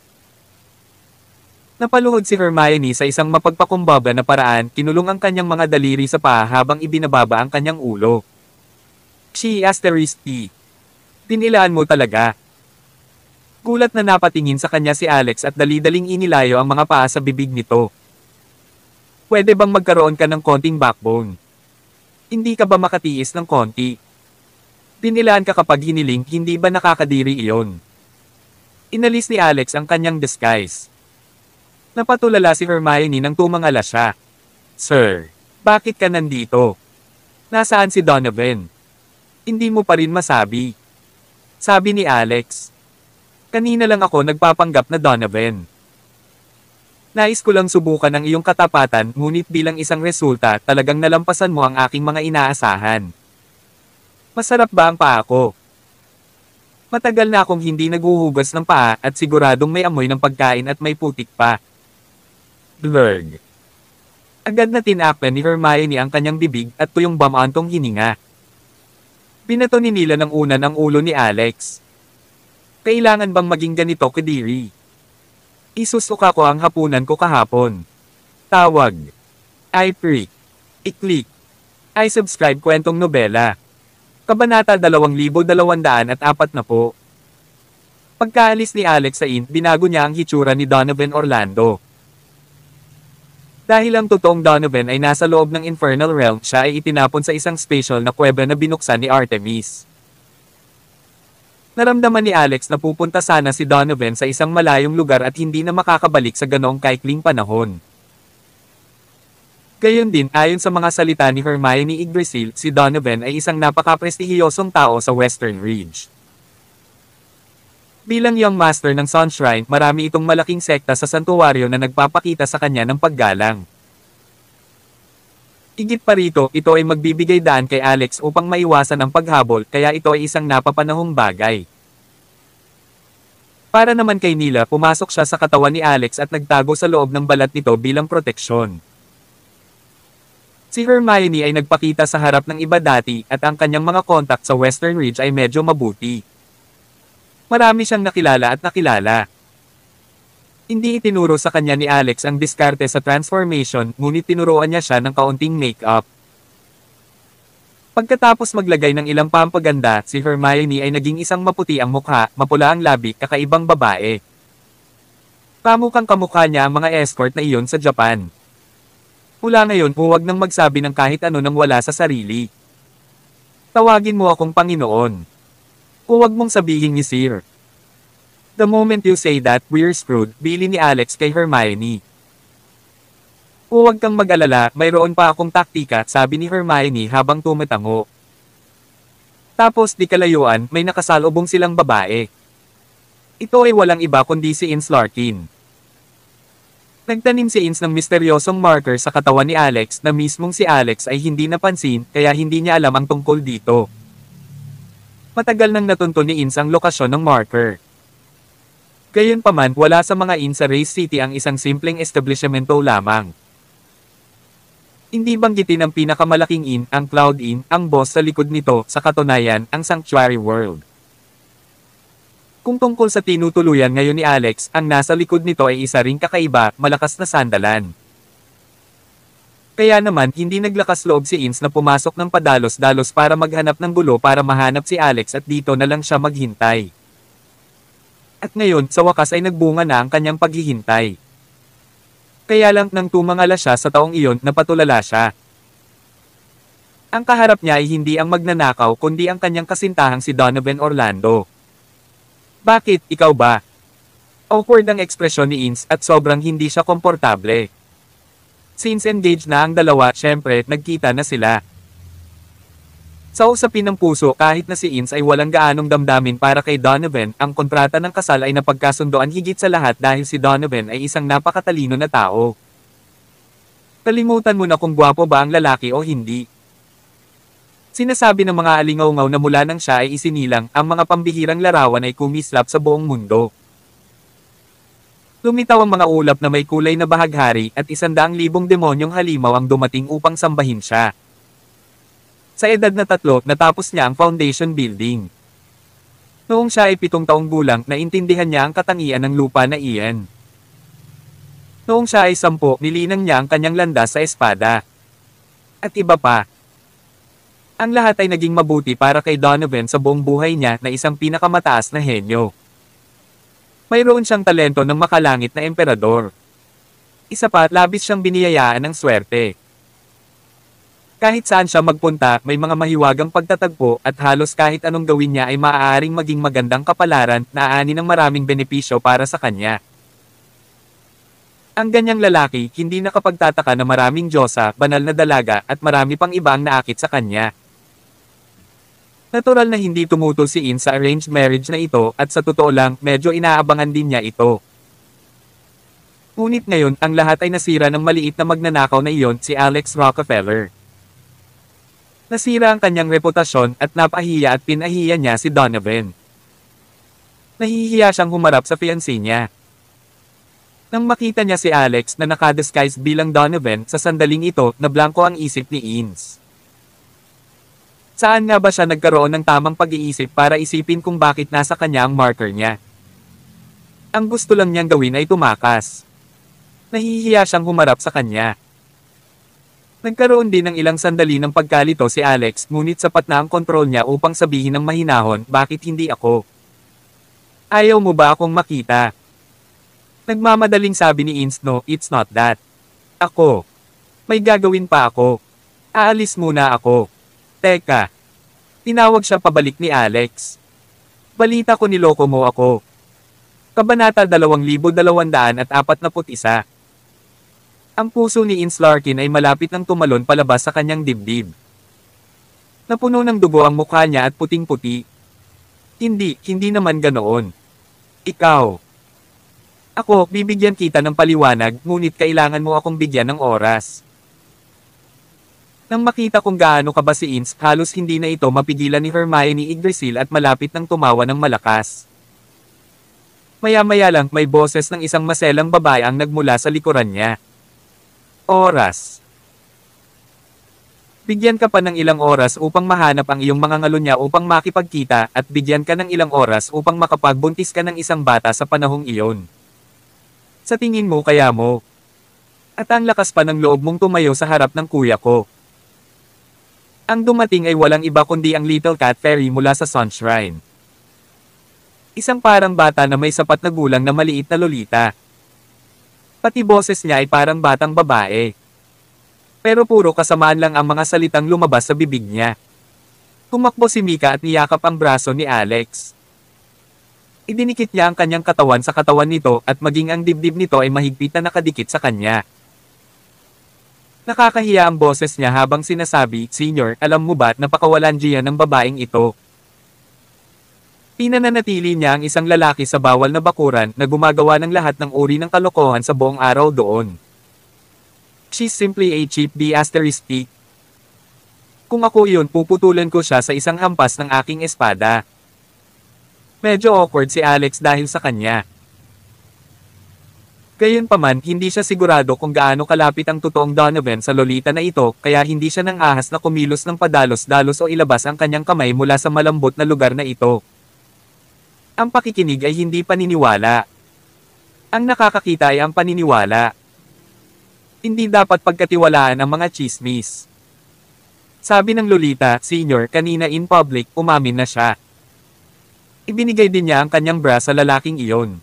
Napaluhod si Hermione sa isang mapagpakumbaba na paraan, kinulong ang kanyang mga daliri sa paa habang ibinababa ang kanyang ulo. She asterisk T. Dinilaan mo talaga. Gulat na napatingin sa kanya si Alex at dali-daling inilayo ang mga paa sa bibig nito. Pwede bang magkaroon ka ng konting backbone? Hindi ka ba makatiis ng konti? Dinilaan ka kapag hiniling, hindi ba nakakadiri iyon? Inalis ni Alex ang kanyang disguise. Napatulala si Hermione nang tumangala siya. Sir, bakit ka nandito? Nasaan si Donovan? Hindi mo pa rin masabi. Sabi ni Alex. Kanina lang ako nagpapanggap na Donovan. Nais ko lang subukan ang iyong katapatan, ngunit bilang isang resulta, talagang nalampasan mo ang aking mga inaasahan. Masarap ba ang paa ko? Matagal na akong hindi naghuhugas ng paa at siguradong may amoy ng pagkain at may putik pa. Blurg. Agad na tinakpan ni Hermione ang kanyang bibig at tuyong bamantong hininga. Binato ni Nila ng una ng ulo ni Alex. Kailangan bang maging ganito kadiri? Isusuka ko ang hapunan ko kahapon. Tawag. I-freak. I-click. I-subscribe kwentong nobela. Kabanata 2240. Pagkaalis ni Alex sa inn, binago niya ang hitsura ni Donovan Orlando. Dahil ang totoong Donovan ay nasa loob ng Infernal Realm, siya ay itinapon sa isang special na kuweba na binuksan ni Artemis. Naramdaman ni Alex na pupunta sana si Donovan sa isang malayong lugar at hindi na makakabalik sa ganoong kaikling panahon. Gayon din, ayon sa mga salita ni Hermione Yggdrasil, si Donovan ay isang napaka-prestihiyosong tao sa Western Ridge. Bilang young master ng Sunshrine, marami itong malaking sekta sa santuwaryo na nagpapakita sa kanya ng paggalang. Higit pa rito, ito ay magbibigay daan kay Alex upang maiwasan ang paghabol, kaya ito ay isang napapanahong bagay. Para naman kay Nila, pumasok siya sa katawan ni Alex at nagtago sa loob ng balat nito bilang proteksyon. Si Hermione ay nagpakita sa harap ng iba dati at ang kanyang mga kontak sa Western Ridge ay medyo mabuti. Marami siyang nakilala at nakilala. Hindi itinuro sa kanya ni Alex ang diskarte sa transformation, ngunit tinuruan niya siya ng kaunting make-up. Pagkatapos maglagay ng ilang pampaganda, si Hermione ay naging isang maputi ang mukha, mapula ang labi, kakaibang babae. Kamukang kamukha niya ang mga escort na iyon sa Japan. Mula ngayon, huwag nang magsabi ng kahit ano nang wala sa sarili. Tawagin mo akong Panginoon. Huwag mong sabihin ni Sir. The moment you say that, we're screwed, bili ni Alex kay Hermione. Huwag kang mag-alala, mayroon pa akong taktika, sabi ni Hermione habang tumatango. Tapos di kalayuan, may nakasalubong silang babae. Ito ay walang iba kundi si Ins Larkin. Nagtanim si Ins ng misteryosong marker sa katawan ni Alex na mismong si Alex ay hindi napansin, kaya hindi niya alam ang tungkol dito. Matagal nang natunto ni Ins ang lokasyon ng marker. Gayunpaman, wala sa mga inn sa Race City ang isang simpleng establishmento lamang. Hindi banggitin ang pinakamalaking inn, ang Cloud Inn, ang boss sa likod nito, sa katunayan, ang Sanctuary World. Kung tungkol sa tinutuluyan ngayon ni Alex, ang nasa likod nito ay isa ring kakaiba, malakas na sandalan. Kaya naman, hindi naglakas loob si Ins na pumasok ng padalos-dalos para maghanap ng gulo para mahanap si Alex at dito na lang siya maghintay. At ngayon, sa wakas ay nagbunga na ang kanyang paghihintay. Kaya lang nang tumangala siya sa taong iyon, napatulala siya. Ang kaharap niya ay hindi ang magnanakaw kundi ang kanyang kasintahang si Donovan Orlando. Bakit, ikaw ba? Awkward ang ekspresyon ni Ins at sobrang hindi siya komportable. Since engaged na ang dalawa, syempre, nagkita na sila. Sa usapin ng puso, kahit na si Ins ay walang gaanong damdamin para kay Donovan, ang kontrata ng kasal ay napagkasundoan higit sa lahat dahil si Donovan ay isang napakatalino na tao. Kalimutan mo na kung gwapo ba ang lalaki o hindi. Sinasabi ng mga alingaw-ngaw na mula nang siya ay isinilang, ang mga pambihirang larawan ay kumislap sa buong mundo. Lumitaw ang mga ulap na may kulay na bahaghari at 100,000 demonyong halimaw ang dumating upang sambahin siya. Sa edad na 3, natapos niya ang foundation building. Noong siya ay 7 taong gulang, naintindihan niya ang katangian ng lupa na iyan. Noong siya ay 10, nilinang niya ang kanyang landas sa espada. At iba pa. Ang lahat ay naging mabuti para kay Donovan sa buong buhay niya na isang pinakamataas na henyo. Mayroon siyang talento ng makalangit na emperador. Isa pa, labis siyang biniyayaan ng swerte. Kahit saan siya magpunta, may mga mahiwagang pagtatagpo at halos kahit anong gawin niya ay maaaring maging magandang kapalaran na aani ng maraming benepisyo para sa kanya. Ang ganyang lalaki, hindi nakapagtataka na maraming diyosa, banal na dalaga, at marami pang iba ang naakit sa kanya. Natural na hindi tumutol si In sa arranged marriage na ito at sa totoo lang, medyo inaabangan din niya ito. Ngunit ngayon, ang lahat ay nasira ng maliit na magnanakaw na iyon, si Alex Rockefeller. Nasira ang kanyang reputasyon at napahiya at pinahiya niya si Donovan. Nahihiya siyang humarap sa fiancé niya. Nang makita niya si Alex na nakadisguise bilang Donovan, sa sandaling ito, nablangko ang isip ni Ins. Saan nga ba siya nagkaroon ng tamang pag-iisip para isipin kung bakit nasa kanya ang marker niya? Ang gusto lang niyang gawin ay tumakas. Nahihiya siyang humarap sa kanya. Nagkaroon din ng ilang sandali ng pagkalito si Alex, ngunit sapat na ang kontrol niya upang sabihin ng mahinahon, bakit hindi ako? Ayaw mo ba akong makita? Nagmamadaling sabi ni Ins, no, it's not that. Ako. May gagawin pa ako. Aalis muna ako. Teka. Tinawag siya pabalik ni Alex. Balita ko niloko mo ako. Kabanata 2241. Ang puso ni Ins Larkin ay malapit nang tumalon palabas sa kanyang dibdib. Napuno ng dugo ang mukha niya at puting-puti. Hindi naman ganoon. Ikaw. Ako, bibigyan kita ng paliwanag, ngunit kailangan mo akong bigyan ng oras. Nang makita kung gaano ka ba si Ins, halos hindi na ito mapigilan ni Hermione Yggdrasil at malapit nang tumawa ng malakas. Maya-maya lang, may boses ng isang maselang babae ang nagmula sa likuran niya. Oras. Bigyan ka pa ng ilang oras upang mahanap ang iyong mga ngalunya upang makipagkita, at bigyan ka ng ilang oras upang makapagbuntis ka ng isang bata sa panahong iyon. Sa tingin mo kaya mo? At ang lakas pa ng loob mong tumayo sa harap ng kuya ko. Ang dumating ay walang iba kundi ang Little Cat Fairy mula sa Sunshrine. Isang parang bata na may sapat na gulang na maliit na lolita. Pati boses niya ay parang batang babae. Pero puro kasamaan lang ang mga salitang lumabas sa bibig niya. Tumakbo si Mika at niyakap ang braso ni Alex. Idinikit niya ang kanyang katawan sa katawan nito at maging ang dibdib nito ay mahigpit na nakadikit sa kanya. Nakakahiya ang boses niya habang sinasabi, Senior, alam mo ba't napakawalandiya ng babaeng ito? Pinananatili niya ang isang lalaki sa bawal na bakuran na gumagawa ng lahat ng uri ng kalokohan sa buong araw doon. She's simply a cheap B***. Kung ako iyon, puputulan ko siya sa isang hampas ng aking espada. Medyo awkward si Alex dahil sa kanya. Gayunpaman, hindi siya sigurado kung gaano kalapit ang totoong Donovan sa lolita na ito, kaya hindi siya nang ahas na kumilos ng padalos-dalos o ilabas ang kanyang kamay mula sa malambot na lugar na ito. Ang pakikinig ay hindi paniniwala. Ang nakakakita ay ang paniniwala. Hindi dapat pagkatiwalaan ang mga chismis. Sabi ng lolita, Senior, kanina in public, umamin na siya. Ibinigay din niya ang kanyang bra sa lalaking iyon.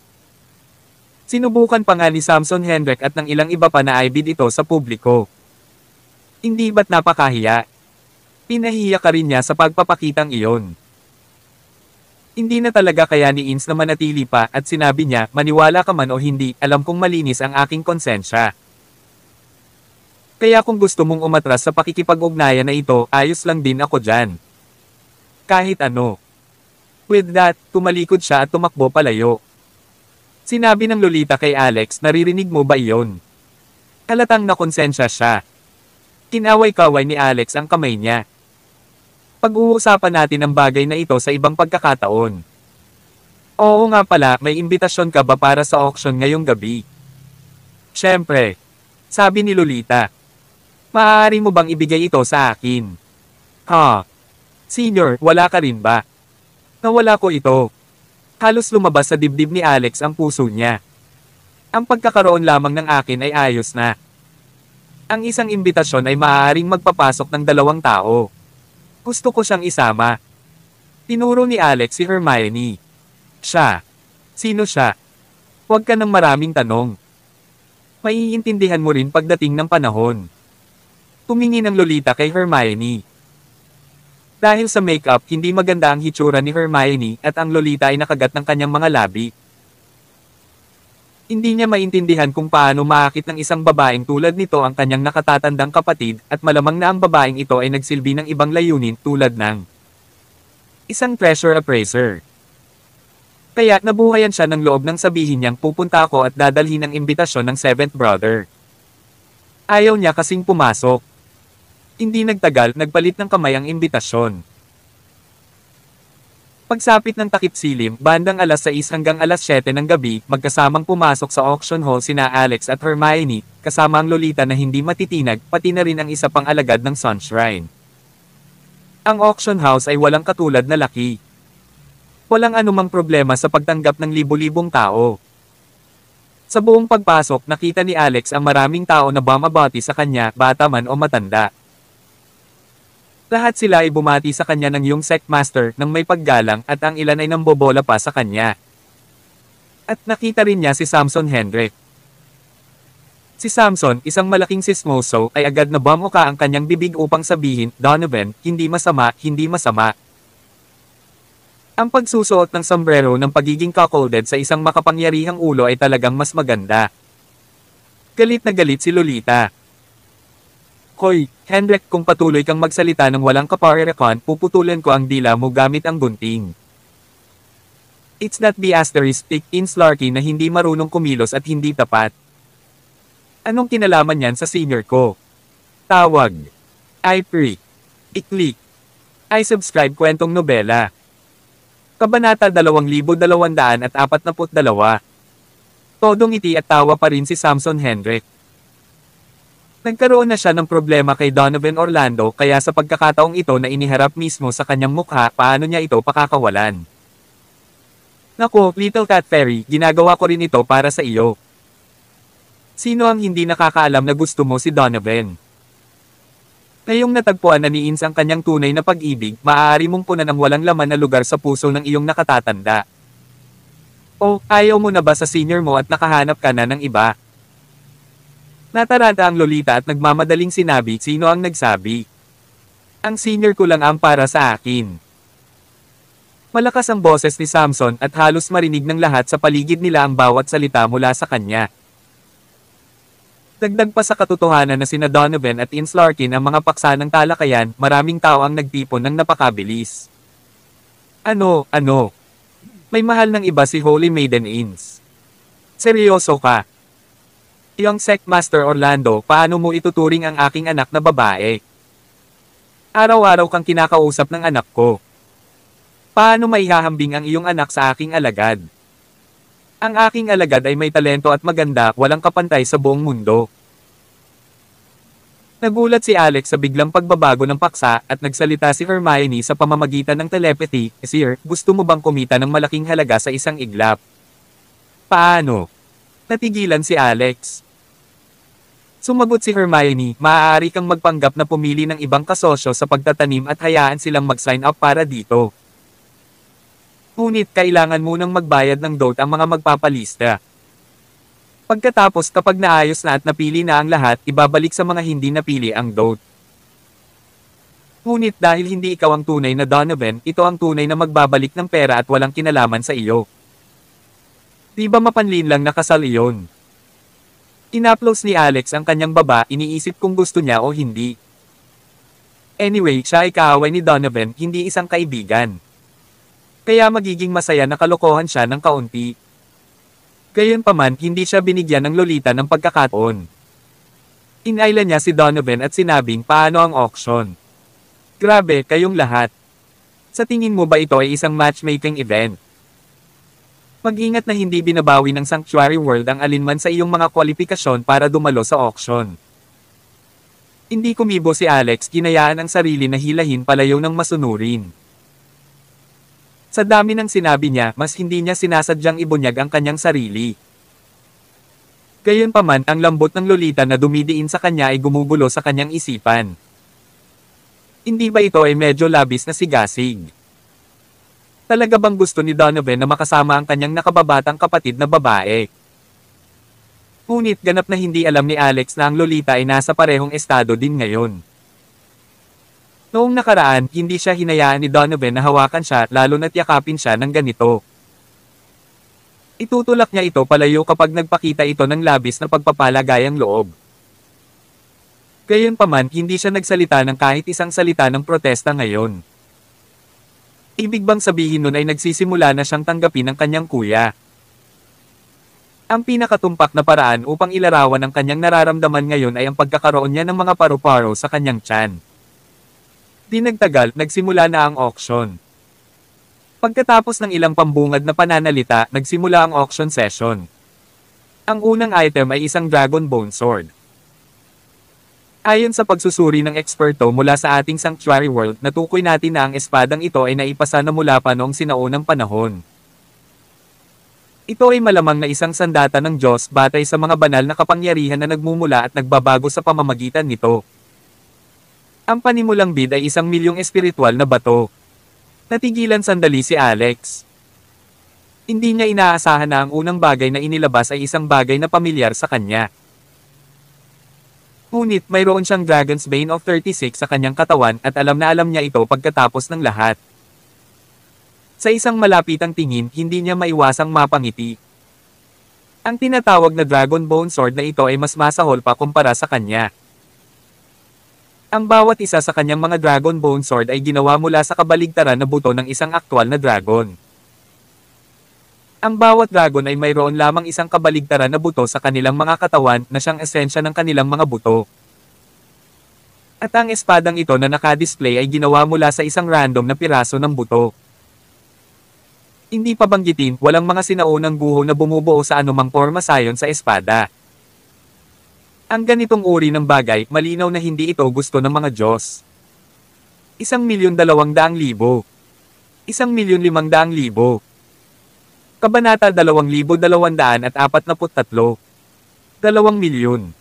Sinubukan pa nga ni Samson Hendrick at ng ilang iba pa na ibid ito sa publiko. Hindi ba't napakahiya? Pinahiya ka rin niya sa pagpapakitang iyon. Hindi na talaga kaya ni Ins na manatili pa at sinabi niya, maniwala ka man o hindi, alam kong malinis ang aking konsensya. Kaya kung gusto mong umatras sa pakikipag-ugnayan na ito, ayos lang din ako dyan. Kahit ano. With that, tumalikod siya at tumakbo palayo. Sinabi ng Lolita kay Alex, naririnig mo ba iyon? Halatang na konsensya siya. Kinaway-kaway ni Alex ang kamay niya. Pag-uusapan natin ang bagay na ito sa ibang pagkakataon. Oo nga pala, may imbitasyon ka ba para sa auction ngayong gabi? Siyempre. Sabi ni Lolita. Maaari mo bang ibigay ito sa akin? Ha? Senior, wala ka rin ba? Nawala ko ito. Halos lumabas sa dibdib ni Alex ang puso niya. Ang pagkakaroon lamang ng akin ay ayos na. Ang isang imbitasyon ay maaaring magpapasok ng 2 tao. Gusto ko siyang isama. Tinuro ni Alex si Hermione. Siya. Sino siya? Huwag ka ng maraming tanong. Maiintindihan mo rin pagdating ng panahon. Tumingin ang Lolita kay Hermione. Dahil sa makeup, hindi maganda ang hitsura ni Hermione at ang Lolita ay nakagat ng kanyang mga labi. Hindi niya maintindihan kung paano maakit ng isang babaeng tulad nito ang kanyang nakatatandang kapatid at malamang na ang babaeng ito ay nagsilbi ng ibang layunin tulad ng isang treasure appraiser. Kaya nabuhayan siya ng loob nang sabihin niyang pupunta ako at dadalhin ang imbitasyon ng 7th brother. Ayaw niya kasing pumasok. Hindi nagtagal, nagpalit ng kamay ang imbitasyon. Pagsapit ng takip silim, bandang alas 6 hanggang alas 7 ng gabi, magkasamang pumasok sa auction hall sina Alex at Hermione, kasama ang Lolita na hindi matitinag, pati na rin ang isa pang alagad ng Sunshrine. Ang auction house ay walang katulad na laki. Walang anumang problema sa pagtanggap ng libo-libong tao. Sa buong pagpasok, nakita ni Alex ang maraming tao na bumabati sa kanya, bata man o matanda. Lahat sila ay bumati sa kanya ng yung Sectmaster nang may paggalang at ang ilan ay nambobola pa sa kanya. At nakita rin niya si Samson Hendrick. Si Samson, isang malaking sismoso, ay agad na bumuka ang kanyang bibig upang sabihin, Donovan, hindi masama, hindi masama. Ang pagsusuot ng sombrero ng pagiging cuckolded sa isang makapangyarihang ulo ay talagang mas maganda. Galit na galit si Lolita. Hoy, Hendrik, kung patuloy kang magsalita ng walang kaparerekan, puputulan ko ang dila mo gamit ang gunting. It's that the asterisk in Slarky na hindi marunong kumilos at hindi tapat. Anong kinalaman yan sa senior ko? Tawag. I pre. I-click. I subscribe kwentong nobela. Kabanata 2242. Todong ngiti at tawa pa rin si Samson Hendrick. Nagkaroon na siya ng problema kay Donovan Orlando kaya sa pagkakataong ito na iniharap mismo sa kanyang mukha, paano niya ito pakakawalan. Naku, Little Cat Fairy, ginagawa ko rin ito para sa iyo. Sino ang hindi nakakaalam na gusto mo si Donovan? Ngayong natagpuan na ni Ins ang kanyang tunay na pag-ibig, maaari mong punan ang walang laman na lugar sa puso ng iyong nakatatanda. O, ayaw mo na ba sa senior mo at nakahanap ka na ng iba? Nataranta ang Lolita at nagmamadaling sinabi, sino ang nagsabi? Ang senior ko lang ang para sa akin. Malakas ang boses ni Samson at halos marinig ng lahat sa paligid nila ang bawat salita mula sa kanya. Dagdag pa sa katotohanan na sina Donovan at Ins Larkin ang mga paksa ng talakayan, maraming tao ang nagtipon ng napakabilis. Ano? May mahal ng iba si Holy Maiden Ins. Seryoso ka? Young Sectmaster Orlando, paano mo ituturing ang aking anak na babae? Araw-araw kang kinakausap ng anak ko. Paano maihahambing ang iyong anak sa aking alagad? Ang aking alagad ay may talento at maganda, walang kapantay sa buong mundo. Nagulat si Alex sa biglang pagbabago ng paksa at nagsalita si Hermione sa pamamagitan ng telepathy, Sir, gusto mo bang kumita ng malaking halaga sa isang iglap? Paano? Natigilan si Alex. Sumagot si Hermione, maaari kang magpanggap na pumili ng ibang kasosyo sa pagtatanim at hayaan silang mag-sign up para dito. Ngunit kailangan munang magbayad ng dote ang mga magpapalista. Pagkatapos kapag naayos na at napili na ang lahat, ibabalik sa mga hindi napili ang dote. Ngunit dahil hindi ikaw ang tunay na Donovan, ito ang tunay na magbabalik ng pera at walang kinalaman sa iyo. Di ba mapanlin lang na kasal iyon? Inaplos ni Alex ang kanyang baba, iniisip kung gusto niya o hindi. Anyway, siya ay kaaway ni Donovan, hindi isang kaibigan. Kaya magiging masaya na kalokohan siya ng kaunti. Gayunpaman, hindi siya binigyan ng Lolita ng pagkakataon. Inayla niya si Donovan at sinabing paano ang auction. Grabe, kayong lahat. Sa tingin mo ba ito ay isang matchmaking event? Mag-ingat na hindi binabawi ng Sanctuary World ang alinman sa iyong mga kwalifikasyon para dumalo sa auction. Hindi kumibo si Alex, ginayaan ang sarili na hilahin palayo ng masunurin. Sa dami ng sinabi niya, mas hindi niya sinasadyang ibunyag ang kanyang sarili. Gayunpaman, ang lambot ng Lolita na dumidiin sa kanya ay gumugulo sa kanyang isipan. Hindi ba ito ay medyo labis na sigasig? Talaga bang gusto ni Donovan na makasama ang kanyang nakababatang kapatid na babae? Ngunit ganap na hindi alam ni Alex na ang Lolita ay nasa parehong estado din ngayon. Noong nakaraan, hindi siya hinayaan ni Donovan na hawakan siya lalo na't yakapin siya ng ganito. Itutulak niya ito palayo kapag nagpakita ito ng labis na pagpapalagayang loob. Gayunpaman, hindi siya nagsalita ng kahit isang salita ng protesta ngayon. Ibig bang sabihin nun ay nagsisimula na siyang tanggapin ng kanyang kuya? Ang pinakatumpak na paraan upang ilarawan ang kanyang nararamdaman ngayon ay ang pagkakaroon niya ng mga paru-paro sa kanyang tiyan. Di nagtagal, nagsimula na ang auction. Pagkatapos ng ilang pambungad na pananalita, nagsimula ang auction session. Ang unang item ay isang Dragon Bone Sword. Ayon sa pagsusuri ng eksperto mula sa ating Sanctuary World, natukoy natin na ang espadang ito ay naipasa na mula pa noong sinaunang panahon. Ito ay malamang na isang sandata ng Diyos batay sa mga banal na kapangyarihan na nagmumula at nagbabago sa pamamagitan nito. Ang panimulang bid ay 1,000,000 espiritual na bato. Natigilan sandali si Alex. Hindi niya inaasahan na ang unang bagay na inilabas ay isang bagay na pamilyar sa kanya. Ngunit mayroon siyang Dragon's Bane of 36 sa kanyang katawan at alam na alam niya ito pagkatapos ng lahat. Sa isang malapitang tingin, hindi niya maiwasang mapangiti. Ang tinatawag na Dragon Bone Sword na ito ay mas masahol pa kumpara sa kanya. Ang bawat isa sa kanyang mga Dragon Bone Sword ay ginawa mula sa kabaligtaran na buto ng isang aktwal na dragon. Ang bawat dragon ay mayroon lamang isang kabaligtaran na buto sa kanilang mga katawan na siyang esensya ng kanilang mga buto. At ang espadang ito na nakadisplay ay ginawa mula sa isang random na piraso ng buto. Hindi pa banggitin, walang mga sinaunang guho na bumubuo sa anumang porma sayon sa espada. Ang ganitong uri ng bagay, malinaw na hindi ito gusto ng mga Diyos. 1,200,000. 1,500,000. Kabanata 2243, 2,000,000.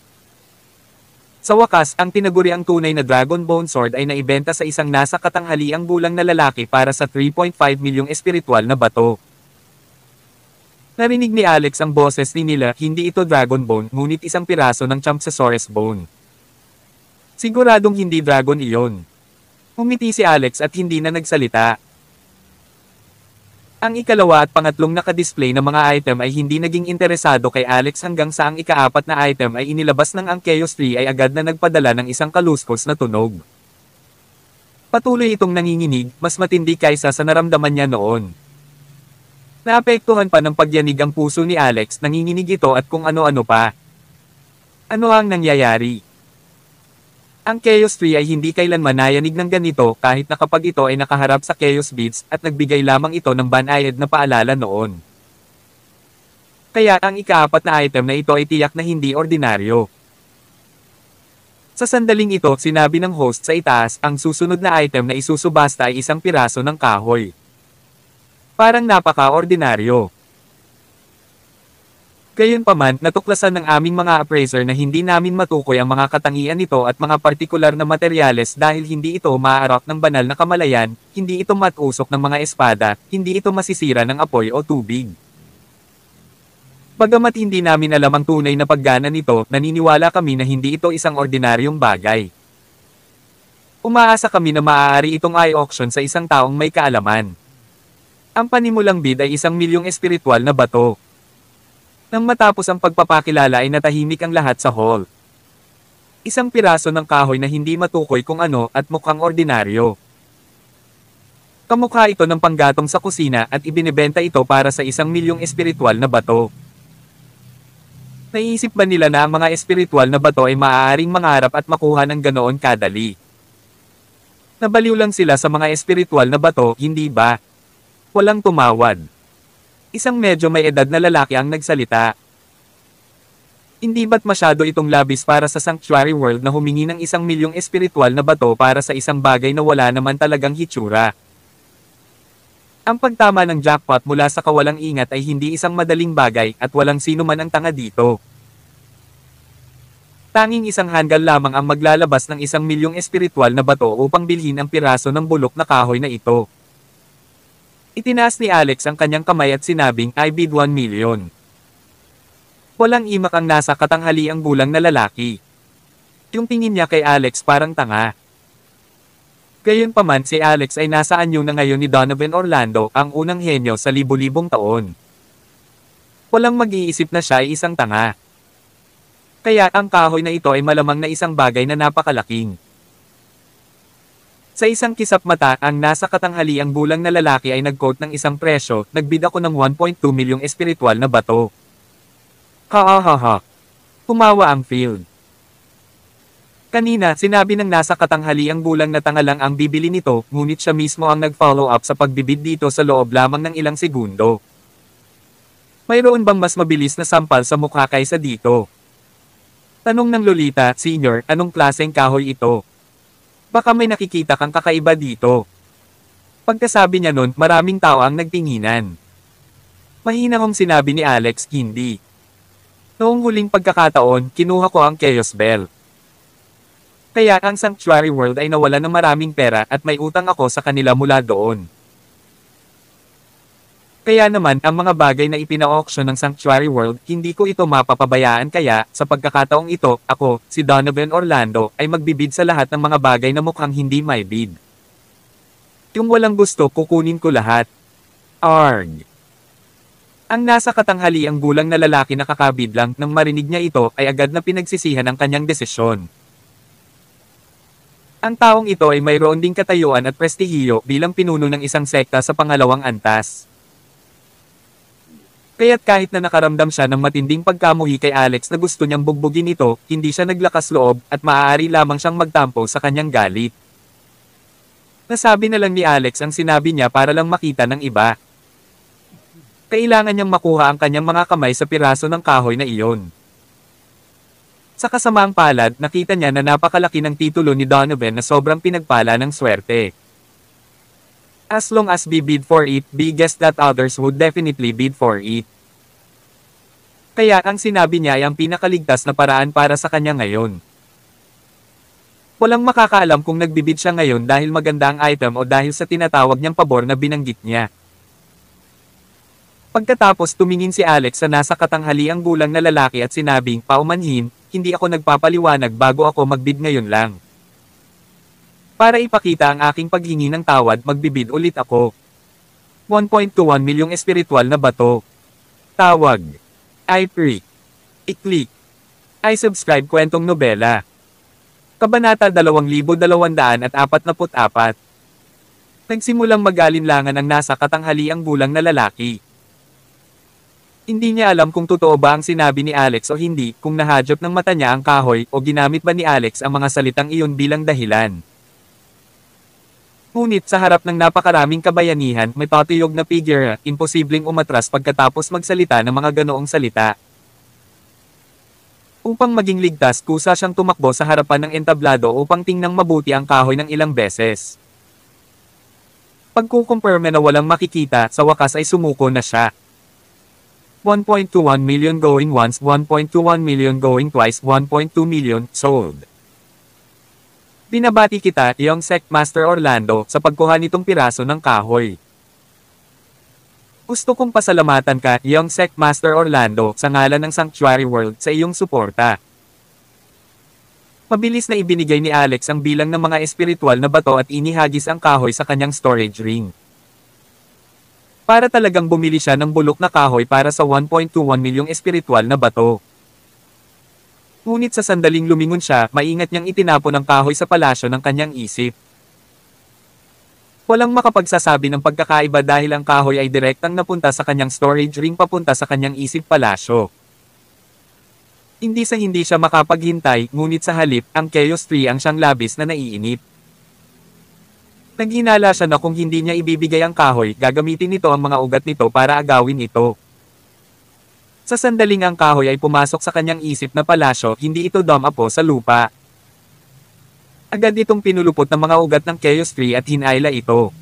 Sa wakas, ang tinaguriang tunay na Dragon Bone Sword ay naibenta sa isang nasa katanghaliang gulang na lalaki para sa 3.5 milyong espiritual na bato. Narinig ni Alex ang boses ni Nila, hindi ito Dragon Bone, ngunit isang piraso ng Champsosaurus Bone. Siguradong hindi dragon iyon. Umiti si Alex at hindi na nagsalita. Ang ikalawa at pangatlong nakadisplay na mga item ay hindi naging interesado kay Alex hanggang sa ang ikaapat na item ay inilabas ng ang Chaos Tree ay agad na nagpadala ng isang kaluskos na tunog. Patuloy itong nanginginig, mas matindi kaysa sa naramdaman niya noon. Naapektuhan pa ng pagyanig ang puso ni Alex, nanginginig ito at kung ano-ano pa. Ano ang nangyayari? Ang Chaos Tree ay hindi kailanman nayanig ng ganito kahit na kapag ito ay nakaharap sa Chaos Beads at nagbigay lamang ito ng banayad na paalala noon. Kaya ang ikaapat na item na ito ay tiyak na hindi ordinaryo. Sa sandaling ito, sinabi ng host sa itaas, ang susunod na item na isusubasta ay isang piraso ng kahoy. Parang napaka-ordinaryo. Gayunpaman, natuklasan ng aming mga appraiser na hindi namin matukoy ang mga katangian nito at mga partikular na materyales dahil hindi ito maaarak ng banal na kamalayan, hindi ito matusok ng mga espada, hindi ito masisira ng apoy o tubig. Bagamat hindi namin alam ang tunay na paggana nito, naniniwala kami na hindi ito isang ordinaryong bagay. Umaasa kami na maaari itong i-auction sa isang taong may kaalaman. Ang panimulang bid ay 1,000,000 espiritual na bato. Nang matapos ang pagpapakilala ay natahimik ang lahat sa hall. Isang piraso ng kahoy na hindi matukoy kung ano at mukhang ordinaryo. Kamukha ito ng panggatong sa kusina at ibinebenta ito para sa 1,000,000 espiritual na bato. Naiisip ba nila na ang mga espiritual na bato ay maaaring mangarap at makuha ng ganoon kadali? Nabaliw lang sila sa mga espiritual na bato, hindi ba? Walang tumawad. Isang medyo may edad na lalaki ang nagsalita. Hindi ba't masyado itong labis para sa Sanctuary World na humingi ng 1,000,000 espiritual na bato para sa isang bagay na wala naman talagang hitsura? Ang pagtama ng jackpot mula sa kawalang ingat ay hindi isang madaling bagay at walang sino man ang tanga dito. Tanging isang handgal lamang ang maglalabas ng 1,000,000 espiritual na bato upang bilhin ang piraso ng bulok na kahoy na ito. Itinaas ni Alex ang kanyang kamay at sinabing, "I bid 1,000,000. Walang imak ang nasa katanghaliang bulang na lalaki. Yung tingin niya kay Alex parang tanga. Gayunpaman si Alex ay nasa anyo na ngayon ni Donovan Orlando, ang unang henyo sa libu-libong taon. Walang mag-iisip na siya ay isang tanga. Kaya ang kahoy na ito ay malamang na isang bagay na napakalaking. Sa isang kisap mata, ang nasa katanghaliang bulang na lalaki ay nag-quote ng isang presyo, nagbid ako ng 1.2 milyong espiritual na bato. Ha. Pumawa ang field. Kanina, sinabi ng nasa katanghaliang bulang na tanga lang ang bibili nito, ngunit siya mismo ang nag-follow up sa pagbibid dito sa loob lamang ng ilang segundo. Mayroon bang mas mabilis na sampal sa mukha kaysa dito? Tanong ng Lolita, "Senior, anong klaseng kahoy ito? Baka may nakikita kang kakaiba dito." Pagkasabi niya nun, maraming tao ang nagtinginan. Mahinahong sinabi ni Alex, "Hindi. Noong huling pagkakataon, kinuha ko ang Chaos Bell. Kaya ang Sanctuary World ay nawala ng maraming pera at may utang ako sa kanila mula doon. Kaya naman, ang mga bagay na ipina-auction ng Sanctuary World, hindi ko ito mapapabayaan kaya, sa pagkakataong ito, ako, si Donovan Orlando, ay magbibid sa lahat ng mga bagay na mukhang hindi may bid. Yung walang gusto, kukunin ko lahat. Arg." Ang nasa katanghaliang bulang na lalaki na kakabid lang, nang marinig niya ito, ay agad na pinagsisihan ang kanyang desisyon. Ang taong ito ay mayroon ding katayuan at prestihiyo bilang pinuno ng isang sekta sa pangalawang antas. Kaya't kahit na nakaramdam siya ng matinding pagkamuhi kay Alex na gusto niyang bugbugin ito, hindi siya naglakas loob at maaari lamang siyang magtampo sa kanyang galit. Nasabi na lang ni Alex ang sinabi niya para lang makita ng iba. Kailangan niyang makuha ang kanyang mga kamay sa piraso ng kahoy na iyon. Sa kasamaang palad, nakita niya na napakalaki ng titulo ni Donovan na sobrang pinagpala ng swerte. As long as we bid for it, we guess that others would definitely bid for it. Kaya ang sinabi niya ay ang pinakaligtas na paraan para sa kanya ngayon. Walang makakaalam kung nagbibid siya ngayon dahil maganda ang item o dahil sa tinatawag niyang pabor na binanggit niya. Pagkatapos tumingin si Alex sa nasa katanghaliang bulang na lalaki at sinabing, "Paumanhin, hindi ako nagpapaliwanag bago ako magbid ngayon lang. Para ipakita ang aking paghingi ng tawad, magbibid ulit ako. 1.21 milyong espiritual na bato. Tawag. I pre. I-click. I subscribe kwentong nobela." Kabanata 2244. Nagsimulang mag-alinlangan ang nasa katanghaliang bulang na lalaki. Hindi niya alam kung totoo ba ang sinabi ni Alex o hindi, kung nahadyop ng mata niya ang kahoy o ginamit ba ni Alex ang mga salitang iyon bilang dahilan. Ngunit sa harap ng napakaraming kabayanihan, may patuyog na figure, imposibleng umatras pagkatapos magsalita ng mga ganoong salita. Upang maging ligtas, kusa siyang tumakbo sa harapan ng entablado upang tingnang mabuti ang kahoy ng ilang beses. Pagkukumpirme na walang makikita, sa wakas ay sumuko na siya. 1.21 million going once, 1.21 million going twice, 1.2 million, sold. Binabati kita, iyong Sectmaster Orlando, sa pagkuha nitong piraso ng kahoy. Gusto kong pasalamatan ka, iyong Sectmaster Orlando, sa ngalan ng Sanctuary World, sa iyong suporta. Mabilis na ibinigay ni Alex ang bilang ng mga espiritual na bato at inihagis ang kahoy sa kanyang storage ring. Para talagang bumili siya ng bulok na kahoy para sa 1.21 milyong espiritual na bato. Ngunit sa sandaling lumingon siya, maingat niyang itinapon ang kahoy sa palasyo ng kanyang isip. Walang makapagsasabi ng pagkakaiba dahil ang kahoy ay direktang napunta sa kanyang storage ring papunta sa kanyang isip palasyo. Hindi siya makapaghintay, ngunit sa halip, ang Chaos Tree ang siyang labis na naiinip. Naghinala siya na kung hindi niya ibibigay ang kahoy, gagamitin nito ang mga ugat nito para agawin ito. Sa sandaling ang kahoy ay pumasok sa kanyang isip na palasyo, hindi ito dumapo sa lupa. Agad itong pinulupot ng mga ugat ng Chaos Tree at hinayla ito.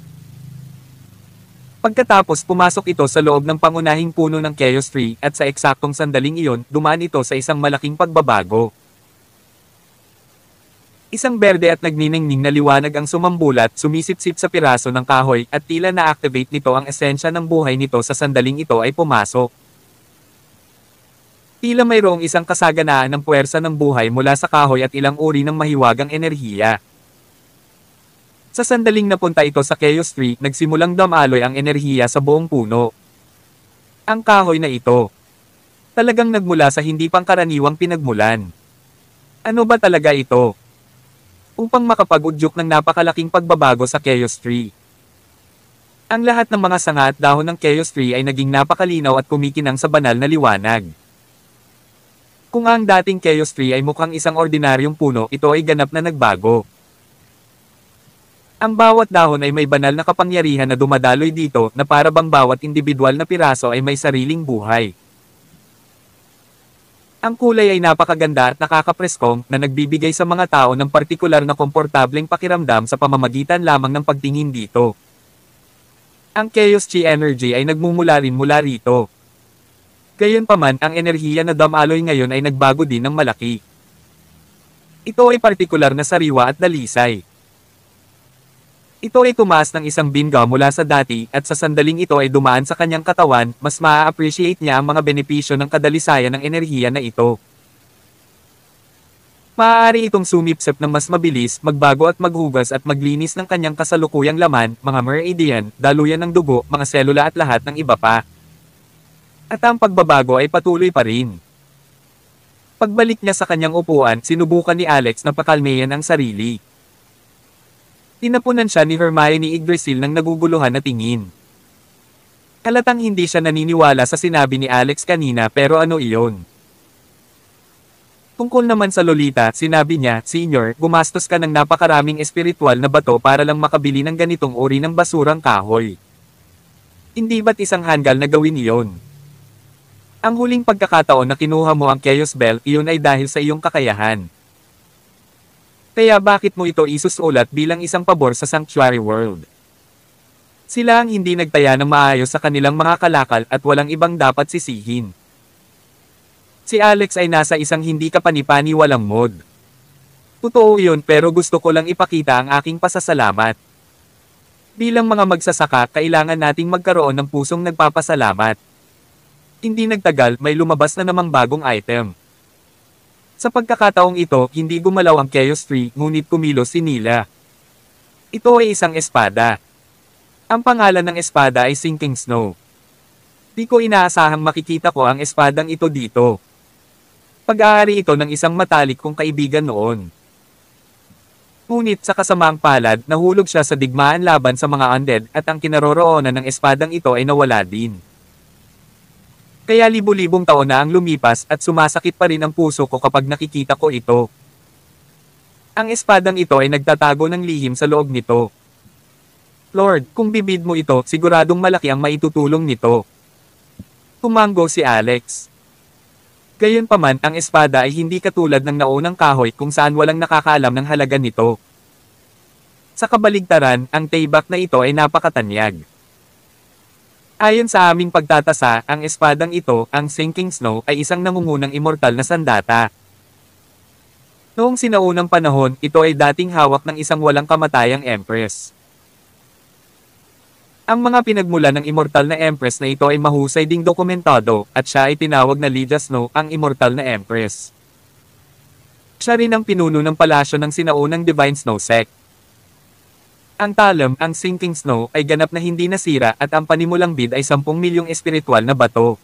Pagkatapos pumasok ito sa loob ng pangunahing puno ng Chaos Tree at sa eksaktong sandaling iyon, dumaan ito sa isang malaking pagbabago. Isang berde at nagniningning na liwanag ang sumambulat, sumisipsip sa piraso ng kahoy at tila na-activate nito ang esensya ng buhay nito sa sandaling ito ay pumasok. Tila mayroong isang kasaganaan ng puwersa ng buhay mula sa kahoy at ilang uri ng mahiwagang enerhiya. Sa sandaling napunta ito sa Chaos Tree, nagsimulang damaloy ang enerhiya sa buong puno. Ang kahoy na ito, talagang nagmula sa hindi pangkaraniwang pinagmulan. Ano ba talaga ito? Upang makapag-udyok ng napakalaking pagbabago sa Chaos Tree. Ang lahat ng mga sanga at dahon ng Chaos Tree ay naging napakalinaw at kumikinang sa banal na liwanag. Kung ang dating Chaos Tree ay mukhang isang ordinaryong puno, ito ay ganap na nagbago. Ang bawat dahon ay may banal na kapangyarihan na dumadaloy dito na para bang bawat individual na piraso ay may sariling buhay. Ang kulay ay napakaganda at nakakapreskong na nagbibigay sa mga tao ng partikular na komportableng pakiramdam sa pamamagitan lamang ng pagtingin dito. Ang Chaos Chi energy ay nagmumula rin mula rito. Gayunpaman, ang enerhiya na damaloy ngayon ay nagbago din ng malaki. Ito ay partikular na sariwa at dalisay. Ito ay tumaas ng isang binga mula sa dati at sa sandaling ito ay dumaan sa kanyang katawan, mas maa-appreciate niya ang mga benepisyo ng kadalisayan ng enerhiya na ito. Maaari itong sumipsip ng mas mabilis, magbago at maghugas at maglinis ng kanyang kasalukuyang laman, mga meridian, daluyan ng dugo, mga selula at lahat ng iba pa. At ang pagbabago ay patuloy pa rin. Pagbalik niya sa kanyang upuan, sinubukan ni Alex na pakalmayan ang sarili. Tinapunan siya ni Hermione Yggdrasil ng naguguluhan na tingin. Halatang hindi siya naniniwala sa sinabi ni Alex kanina pero ano iyon? Tungkol naman sa Lolita, sinabi niya, Senior, gumastos ka ng napakaraming espiritual na bato para lang makabili ng ganitong uri ng basurang kahoy. Hindi ba't isang handgal na gawin iyon? Ang huling pagkakataon na kinuha mo ang Chaos Bell, iyon ay dahil sa iyong kakayahan. Kaya bakit mo ito isusulat bilang isang pabor sa Sanctuary World? Sila ang hindi nagtaya ng maayos sa kanilang mga kalakal at walang ibang dapat sisihin. Si Alex ay nasa isang hindi kapanipaniwalang mod. Totoo yun pero gusto ko lang ipakita ang aking pasasalamat. Bilang mga magsasaka, kailangan nating magkaroon ng pusong nagpapasalamat. Hindi nagtagal, may lumabas na namang bagong item. Sa pagkakataong ito, hindi gumalaw ang Chaos Tree, ngunit kumilos si Nila. Ito ay isang espada. Ang pangalan ng espada ay Sinking Snow. Di ko inaasahang makikita ko ang espadang ito dito. Pag-aari ito ng isang matalik kong kaibigan noon. Ngunit sa kasamaang palad, nahulog siya sa digmaan laban sa mga undead at ang kinaroroonan ng espadang ito ay nawala din. Kaya libu-libong taon na ang lumipas at sumasakit pa rin ang puso ko kapag nakikita ko ito. Ang espadang ito ay nagtatago ng lihim sa loob nito. Lord, kung bibid mo ito, siguradong malaki ang maitutulong nito. Tumango si Alex. Gayunpaman, ang espada ay hindi katulad ng naunang kahoy kung saan walang nakakaalam ng halaga nito. Sa kabaligtaran, ang taybak na ito ay napakatanyag. Ayon sa aming pagtatasa, ang espadang ito, ang Sinking Snow, ay isang nangungunang immortal na sandata. Noong sinaunang panahon, ito ay dating hawak ng isang walang kamatayang empress. Ang mga pinagmula ng immortal na empress na ito ay mahusay ding dokumentado, at siya ay tinawag na Lydia Snow, ang immortal na empress. Siya rin ang pinuno ng palasyo ng sinaunang Divine Snow Sect. Ang talem, ang Sinking Snow, ay ganap na hindi nasira at ang panimulang bid ay 10 milyong espiritual na bato.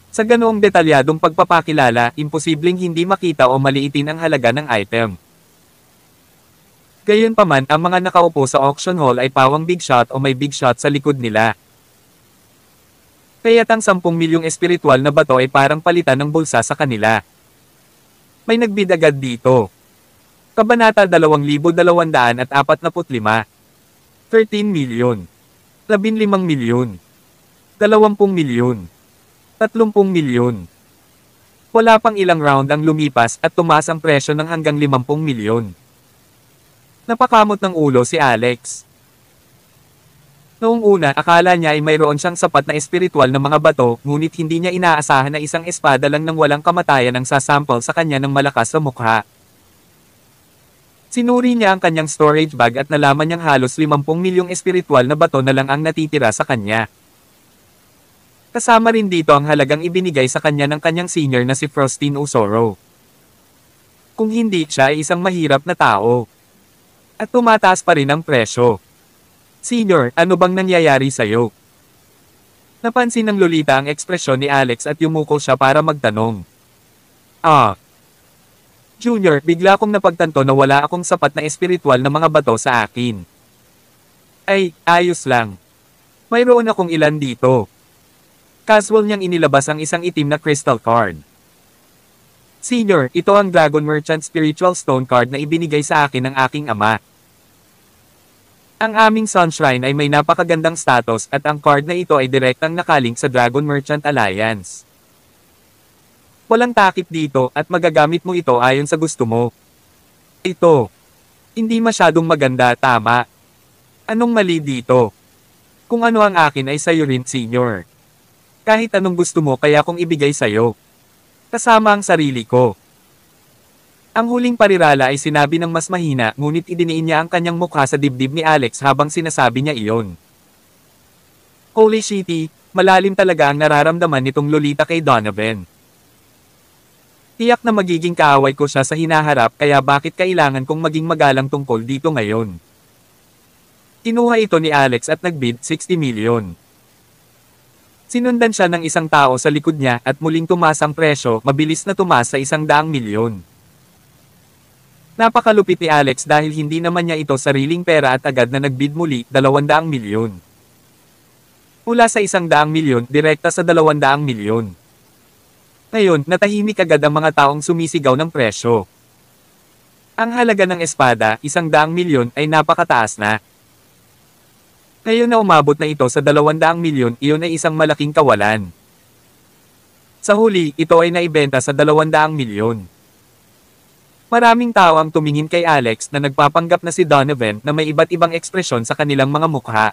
Sa ganoong detalyadong pagpapakilala, imposibleng hindi makita o maliitin ang halaga ng item. Gayunpaman, ang mga nakaupo sa auction hall ay pawang big shot o may big shot sa likod nila. Kaya't ang 10 milyong espiritual na bato ay parang palitan ng bulsa sa kanila. May nagbid agad dito. Kabanata 2245. 13 milyon. 15 milyon. 20 milyon. 30 milyon. Wala pang ilang round ang lumipas at tumaas ang presyo ng hanggang 50 milyon. Napakamot ng ulo si Alex. Noong una, akala niya ay mayroon siyang sapat na espiritual na mga bato, ngunit hindi niya inaasahan na isang espada lang ng walang kamatayan ang sasample sa kanya ng malakas sa mukha. Sinuri niya ang kanyang storage bag at nalaman niyang halos 50 milyong espiritual na bato na lang ang natitira sa kanya. Kasama rin dito ang halagang ibinigay sa kanya ng kanyang senior na si Frostine Usoro. Kung hindi, siya ay isang mahirap na tao. At tumataas pa rin ang presyo. Senior, ano bang nangyayari sa'yo? Napansin ng Lolita ang ekspresyon ni Alex at yumukol siya para magtanong. Junior, bigla kong napagtanto na wala akong sapat na espiritual na mga bato sa akin. Ay, ayos lang. Mayroon akong ilan dito. Casual niyang inilabas ang isang itim na crystal card. Senior, ito ang Dragon Merchant Spiritual Stone card na ibinigay sa akin ng aking ama. Ang aming Sunshrine ay may napakagandang status at ang card na ito ay direktang nakalink sa Dragon Merchant Alliance. Walang takip dito at magagamit mo ito ayon sa gusto mo. Ito. Hindi masyadong maganda, tama. Anong mali dito? Kung ano ang akin ay sayo rin, Senior. Kahit anong gusto mo kaya kong ibigay sayo. Kasama ang sarili ko. Ang huling parirala ay sinabi ng mas mahina ngunit idiniin niya ang kanyang mukha sa dibdib ni Alex habang sinasabi niya iyon. Holy shitty, malalim talaga ang nararamdaman nitong Lolita kay Donovan. Tiyak na magiging kaaway ko siya sa hinaharap kaya bakit kailangan kong maging magalang tungkol dito ngayon. Kinuha ito ni Alex at nagbid 60 milyon. Sinundan siya ng isang tao sa likod niya at muling tumaas ang presyo, mabilis na tumaas sa 100 milyon. Napakalupit ni Alex dahil hindi naman niya ito sariling pera at agad na nagbid muli 200 milyon. Mula sa 100 milyon direkta sa 200 milyon. Ngayon, natahimik agad ang mga taong sumisigaw ng presyo. Ang halaga ng espada, 100 milyon, ay napakataas na. Ngayon na umabot na ito sa 200 milyon, iyon ay isang malaking kawalan. Sa huli, ito ay naibenta sa 200 milyon. Maraming tao ang tumingin kay Alex na nagpapanggap na si Donovan na may iba't ibang ekspresyon sa kanilang mga mukha.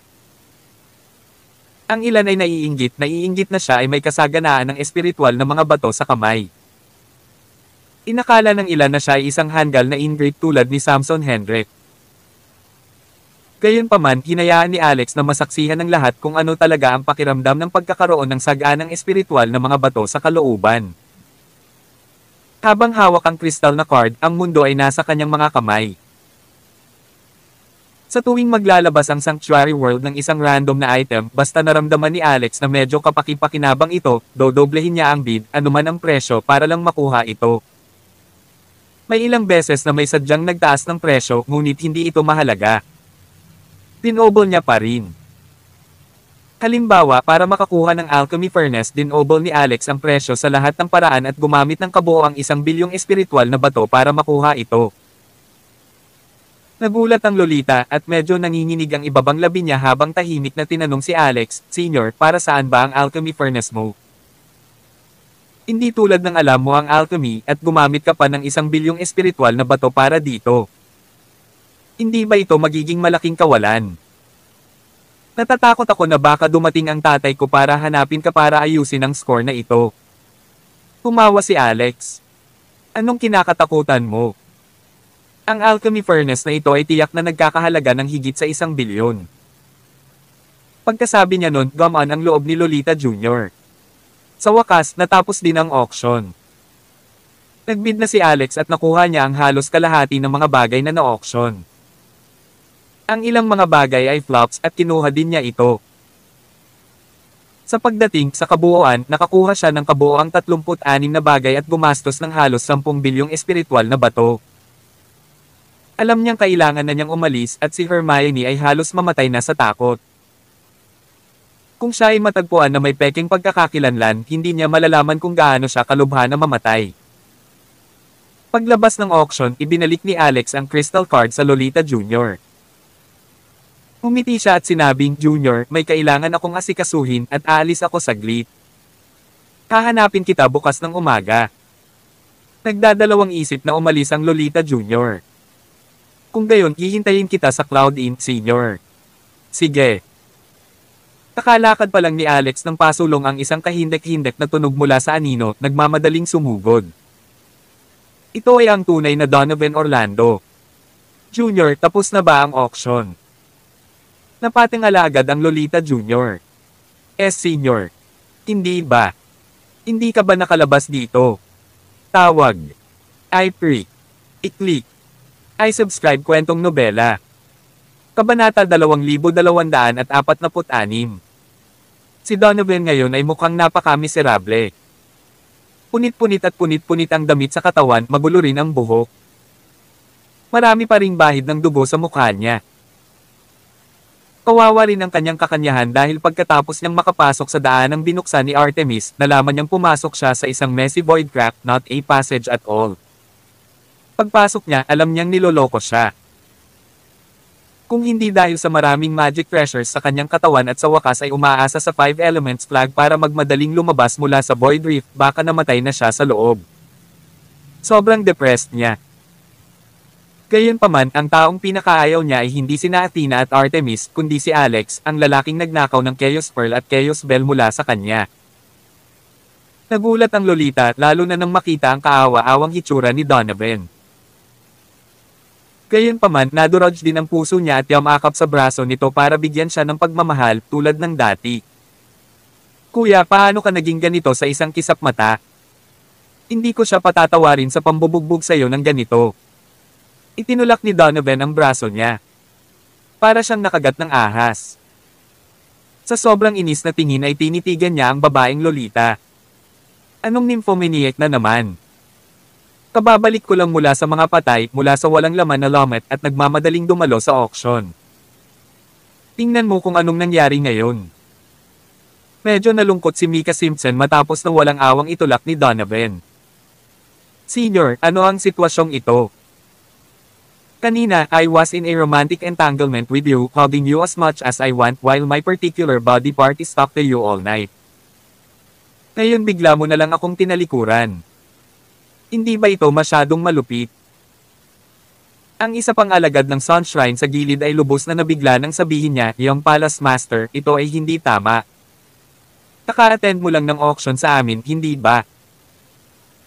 Ang ilan ay naiinggit na siya ay may kasaganaan ng espiritual na mga bato sa kamay. Inakala ng ilan na siya ay isang hanggal na ingrate tulad ni Samson Hendrick. Gayunpaman, hinayaan ni Alex na masaksihan ng lahat kung ano talaga ang pakiramdam ng pagkakaroon ng saganang espiritual na mga bato sa kalooban. Habang hawak ang kristal na card, ang mundo ay nasa kanyang mga kamay. Sa tuwing maglalabas ang Sanctuary World ng isang random na item, basta naramdaman ni Alex na medyo kapaki-pakinabang ito, dodoblehin niya ang bid, anuman ang presyo para lang makuha ito. May ilang beses na may sadyang nagtaas ng presyo, ngunit hindi ito mahalaga. Dinoble niya pa rin. Halimbawa, para makakuha ng Alchemy Furnace, dinoble ni Alex ang presyo sa lahat ng paraan at gumamit ng kabuoang 1 bilyong espiritual na bato para makuha ito. Nagulat ang Lolita at medyo nanginginig ang ibabang labi niya habang tahimik na tinanong si Alex, Senior, para saan ba ang Alchemy Furnace mo? Hindi tulad ng alam mo ang alchemy at gumamit ka pa ng 1 bilyong espiritual na bato para dito. Hindi ba ito magiging malaking kawalan? Natatakot ako na baka dumating ang tatay ko para hanapin ka para ayusin ang score na ito. Tumawa si Alex. Anong kinakatakutan mo? Ang Alchemy Furnace na ito ay tiyak na nagkakahalaga ng higit sa 1 bilyon. Pagkasabi niya nun, gumaan ang loob ni Lolita Jr. Sa wakas, natapos din ang auction. Nagbid na si Alex at nakuha niya ang halos kalahati ng mga bagay na na-auction. Ang ilang mga bagay ay flops at kinuha din niya ito. Sa pagdating sa kabuuan, nakakuha siya ng kabuoang 36 na bagay at gumastos ng halos 10 bilyong espiritual na bato. Alam niyang kailangan na niyang umalis at si Hermione ay halos mamatay na sa takot. Kung siya ay matagpuan na may peking pagkakakilanlan, hindi niya malalaman kung gaano siya kalubha na mamatay. Paglabas ng auction, ibinalik ni Alex ang crystal card sa Lolita Jr. Umiti siya at sinabing, "Junior, may kailangan akong asikasuhin at aalis ako saglit. Hahanapin kita bukas ng umaga." Nagdadalawang isip na umalis ang Lolita Jr. "Kung gayon, hihintayin kita sa Cloud Inn, Senior." "Sige." Kakalakad pa lang ni Alex nang pasulong ang isang kahindek-hindek na tunog mula sa anino, nagmamadaling sumugod. Ito ay ang tunay na Donovan Orlando. "Junior, tapos na ba ang auction?" Napatingala agad ang Lolita Jr. Senior. "Hindi ba? Hindi ka ba nakalabas dito?" Tawag. I-pre. I-click. I-subscribe kwentong nobela. Kabanata 2246. Si Donovan ngayon ay mukhang napaka-miserable. Punit-punit at punit-punit ang damit sa katawan, magulo rin ang buhok. Marami pa ring bahid ng dugo sa mukha niya. Kawawa rin ang kanyang kakanyahan dahil pagkatapos niyang makapasok sa daanang binuksan ni Artemis, nalaman niyang pumasok siya sa isang messy void crack, not a passage at all. Pagpasok niya, alam niyang niloloko siya. Kung hindi dahil sa maraming magic treasures sa kanyang katawan at sa wakas ay umaasa sa 5 elements flag para magmadaling lumabas mula sa void rift, baka namatay na siya sa loob. Sobrang depressed niya. Gayunpaman, ang taong pinakaayaw niya ay hindi sina Athena at Artemis, kundi si Alex, ang lalaking nagnakaw ng Chaos Pearl at Chaos Bell mula sa kanya. Nagulat ang Lolita, lalo na nang makita ang kaawa-awang hitsura ni Donovan. Gayunpaman, nadurog din ang puso niya at yamakap sa braso nito para bigyan siya ng pagmamahal, tulad ng dati. "Kuya, paano ka naging ganito sa isang kisap mata? Hindi ko siya patatawarin sa pambubugbog sa'yo ng ganito." Itinulak ni Donovan ang braso niya. Para siyang nakagat ng ahas. Sa sobrang inis na tingin ay tinitigan niya ang babaeng Lolita. "Anong nymphomaniac na naman? Kababalik ko lang mula sa mga patay, mula sa walang laman na lomet at nagmamadaling dumalo sa auction. Tingnan mo kung anong nangyari ngayon." Medyo nalungkot si Mika Simpson matapos na walang awang itulak ni Donovan. "Senior, ano ang sitwasyong ito? Kanina, I was in a romantic entanglement with you, hugging you as much as I want while my particular body part is stuck to you all night. Ngayon bigla mo na lang akong tinalikuran. Hindi ba ito masyadong malupit?" Ang isa pang alagad ng Sunshrine sa gilid ay lubos na nabigla nang sabihin niya, "Young Palace Master, ito ay hindi tama. Naka-attend mo lang ng auction sa amin, hindi ba?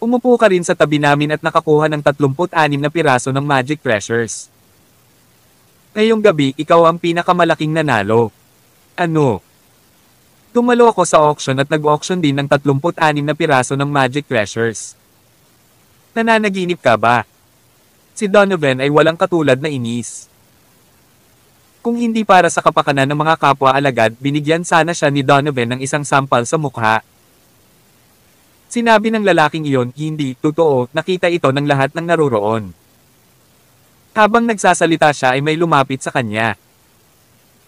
Umupo ka rin sa tabi namin at nakakuha ng 36 na piraso ng magic treasures. Ngayong gabi, ikaw ang pinakamalaking nanalo." "Ano?" "Tumalo ako sa auction at nag-auction din ng 36 na piraso ng magic treasures." "Nananaginip ka ba?" Si Donovan ay walang katulad na inis. Kung hindi para sa kapakanan ng mga kapwa-alagad, binigyan sana siya ni Donovan ng isang sampal sa mukha. Sinabi ng lalaking iyon, "Hindi, totoo, nakita ito ng lahat ng naroroon." Habang nagsasalita siya ay may lumapit sa kanya.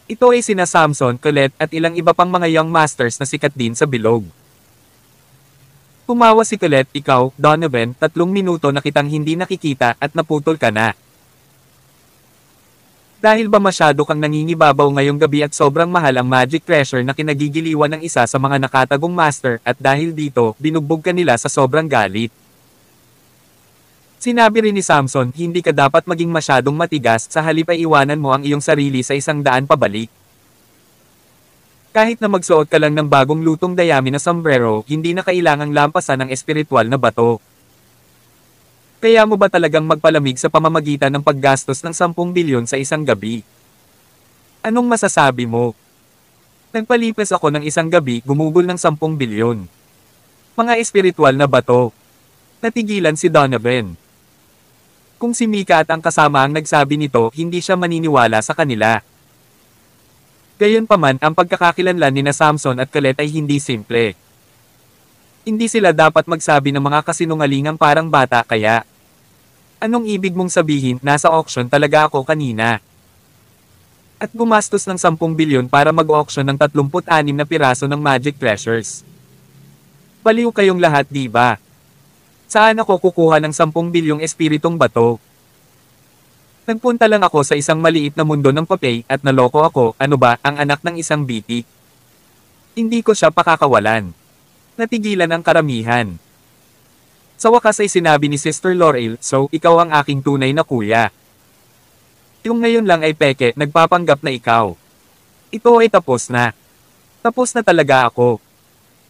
Ito ay sina Samson, Colette at ilang iba pang mga young masters na sikat din sa bilog. Tumawa si Colette, "Ikaw, Donovan, 3 minuto na kitang hindi nakikita at naputol ka na. Dahil ba masyado kang nangingibabaw ngayong gabi at sobrang mahal ang magic treasure na kinagigiliwan ng isa sa mga nakatagong master at dahil dito, binugbog ka nila sa sobrang galit." Sinabi rin ni Samson, "Hindi ka dapat maging masyadong matigas, sa halip ay iwanan mo ang iyong sarili sa 100 pabalik. Kahit na magsuot ka lang ng bagong lutong dayami na sombrero, hindi na kailangang lampasan ng espiritual na bato. Kaya mo ba talagang magpalamig sa pamamagitan ng paggastos ng 10 bilyon sa isang gabi? Anong masasabi mo? Nagpalipas ako ng isang gabi, gumugol ng 10 bilyon. Mga espiritual na bato. Natigilan si Donovan. Kung si Mika at ang kasama ang nagsabi nito, hindi siya maniniwala sa kanila. Gayunpaman, ang pagkakakilanlan ni Samson at Colette ay hindi simple. Hindi sila dapat magsabi ng mga kasinungalingang parang bata kaya. Anong ibig mong sabihin, nasa auction talaga ako kanina? At gumastos ng 10 bilyon para mag-auction ng 36 na piraso ng Magic Treasures. Baliw kayong lahat, di ba? Saan ako kukuha ng 10 bilyong espiritong bato? Nagpunta lang ako sa isang maliit na mundo ng papel at naloko ako, ano ba, ang anak ng isang bitik. Hindi ko siya pakakawalan. Natigilan ang karamihan. Sa wakas ay sinabi ni Sister Laurel, so, ikaw ang aking tunay na kuya. Yung ngayon lang ay peke, nagpapanggap na ikaw. Ito ay tapos na. Tapos na talaga ako.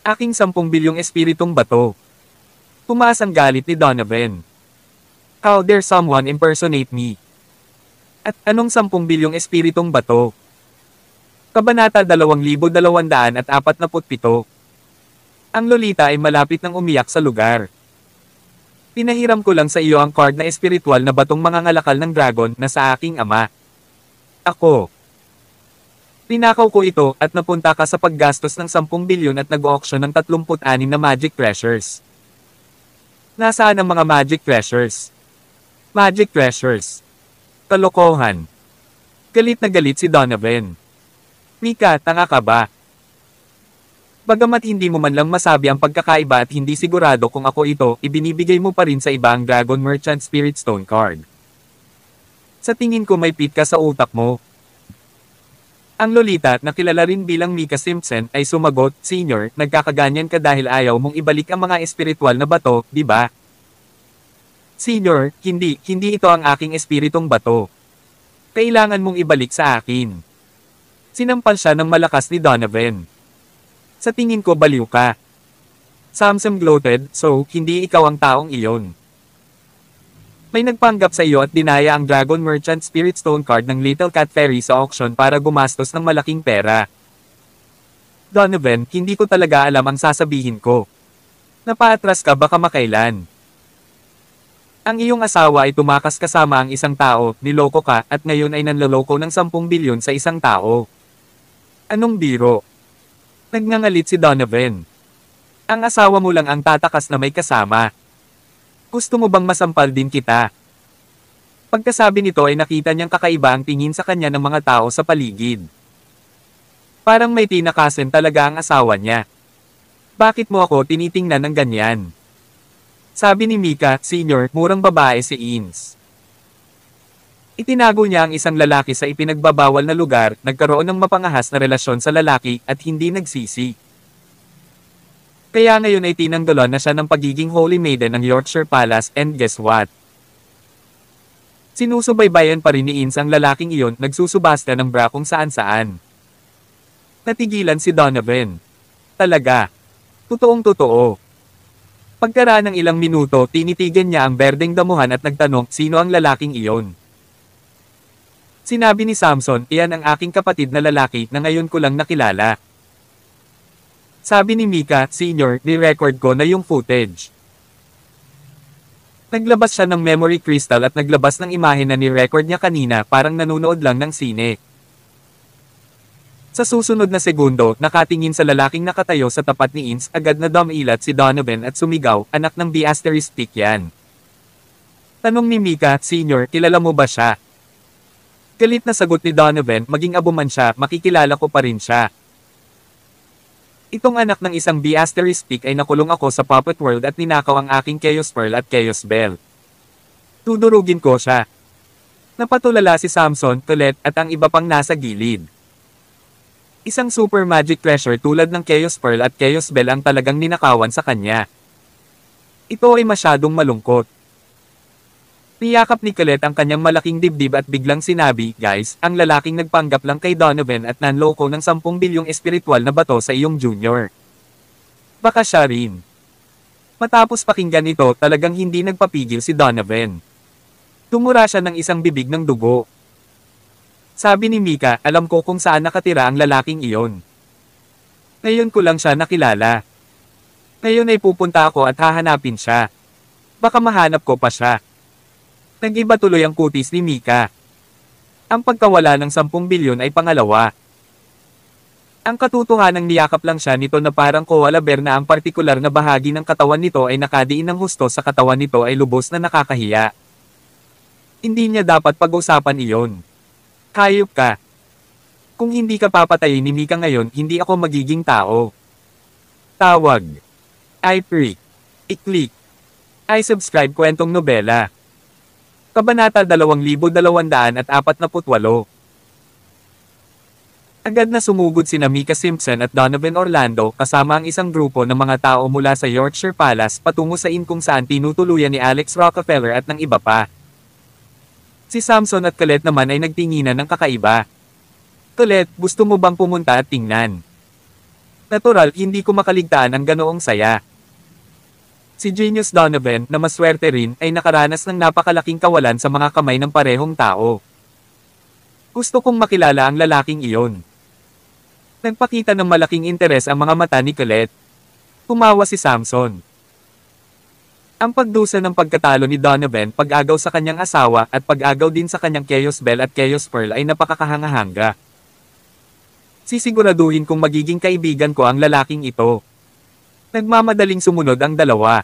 Aking 10 bilyong espiritong bato. Tumaas ang galit ni Donovan. How dare someone impersonate me? At anong 10 bilyong espiritong bato? Kabanata 2247. Ang Lolita ay malapit nang umiyak sa lugar. Pinahiram ko lang sa iyo ang card na espiritual na batong mangangalakal ng dragon na sa aking ama. Ako. Tinakaw ko ito at napunta ka sa paggastos ng 10 bilyon at nag-auction ng 36 na magic treasures. Nasaan ang mga magic treasures? Magic treasures. Kalokohan. Galit na galit si Donovan. Mika, tanga ka ba? Bagamat hindi mo man lang masabi ang pagkakaiba at hindi sigurado kung ako ito, ibinibigay mo pa rin sa iba ang Dragon Merchant Spirit Stone card. Sa tingin ko may pit ka sa utak mo. Ang Lolita, na kilala rin bilang Mika Simpson, ay sumagot, Senior, nagkakaganyan ka dahil ayaw mong ibalik ang mga espiritual na bato, di ba? Senior, hindi ito ang aking espiritong bato. Kailangan mong ibalik sa akin. Sinampal siya ng malakas ni Donovan. Sa tingin ko baliw ka. Samson gloated, so, hindi ikaw ang taong iyon. May nagpanggap sa iyo at dinaya ang Dragon Merchant Spirit Stone card ng Little Cat Fairy sa auction para gumastos ng malaking pera. Donovan, hindi ko talaga alam ang sasabihin ko. Napaatras ka baka makailan. Ang iyong asawa ay tumakas kasama ang isang tao, niloko ka, at ngayon ay nanloloko ng 10 bilyon sa isang tao. Anong biro? Nagngangalit si Donovan. Ang asawa mo lang ang tatakas na may kasama. Gusto mo bang masampal din kita? Pagkasabi nito ay nakita niyang kakaiba ang tingin sa kanya ng mga tao sa paligid. Parang may tinakasan talaga ang asawa niya. Bakit mo ako tinitingnan ng ganyan? Sabi ni Mika, Senior, murang babae si Ins. Itinago niya ang isang lalaki sa ipinagbabawal na lugar, nagkaroon ng mapangahas na relasyon sa lalaki, at hindi nagsisi. Kaya ngayon ay tinanggalan na siya ng pagiging Holy Maiden ng Yorkshire Palace, and guess what? Sinusubaybayan pa rin ni Ins ang lalaking iyon, nagsusubasta ng bra kung saan-saan. Natigilan si Donovan. Talaga. Totoong totoo. Pagkaraan ng ilang minuto, tinitigan niya ang berdeng damuhan at nagtanong, sino ang lalaking iyon? Sinabi ni Samson, iyan ang aking kapatid na lalaki na ngayon ko lang nakilala. Sabi ni Mika, Senior, ni-record ko na yung footage. Naglabas siya ng memory crystal at naglabas ng imahe na ni-record niya kanina, parang nanunood lang ng sine. Sa susunod na segundo, nakatingin sa lalaking nakatayo sa tapat ni Ins, agad na dumilat si Donovan at sumigaw, anak ng B*** yan. Tanong ni Mika, Senior, kilala mo ba siya? Galit na sagot ni Donovan, maging abo man siya, makikilala ko pa rin siya. Itong anak ng isang B** ay nakulong ako sa Puppet World at ninakaw ang aking Chaos Pearl at Chaos Bell. Tudurugin ko siya. Napatulala si Samson, Colette, at ang iba pang nasa gilid. Isang super magic treasure tulad ng Chaos Pearl at Chaos Bell ang talagang ninakawan sa kanya. Ito ay masyadong malungkot. Niyakap ni Colette ang kanyang malaking dibdib at biglang sinabi, guys, ang lalaking nagpanggap lang kay Donovan at nanloko ng 10 bilyong espiritual na bato sa iyong junior. Baka siya rin. Matapos pakinggan ito, talagang hindi nagpapigil si Donovan. Tumura siya ng isang bibig ng dugo. Sabi ni Mika, alam ko kung saan nakatira ang lalaking iyon. Ngayon ko lang siya nakilala. Ngayon ay pupunta ako at hahanapin siya. Baka mahanap ko pa siya. Nag-iba tuloy ang kutis ni Mika. Ang pagkawala ng 10 bilyon ay pangalawa. Ang katotohanang niyakap lang siya nito na parang koala bear na ang partikular na bahagi ng katawan nito ay nakadiin ng husto sa katawan nito ay lubos na nakakahiya. Hindi niya dapat pag-usapan iyon. Hayop ka. Kung hindi ka papatayin ni Mika ngayon, hindi ako magiging tao. Tawag. I-freak. I-click. I-subscribe kwentong nobela. Kabanata 2248. Agad na sumugod sina Mika Simpson at Donovan Orlando kasama ang isang grupo ng mga tao mula sa Yorkshire Palace patungo sa inn kung saan tinutuluyan ni Alex Rockefeller at ng iba pa. Si Samson at Colette naman ay nagtinginan ng kakaiba. Colette, gusto mo bang pumunta at tingnan? Natural, hindi ko makaligtaan ang ganoong saya. Si Genius Donovan, na maswerte rin, ay nakaranas ng napakalaking kawalan sa mga kamay ng parehong tao. Gusto kong makilala ang lalaking iyon. Nagpakita ng malaking interes ang mga mata ni Colette. Tumawa si Samson. Ang pagdusa ng pagkatalo ni Donovan pag-agaw sa kanyang asawa at pag-agaw din sa kanyang Chaos Bell at Chaos Pearl ay napakakahanga-hanga. Sisiguraduhin kong magiging kaibigan ko ang lalaking ito. Nagmamadaling sumunod ang dalawa.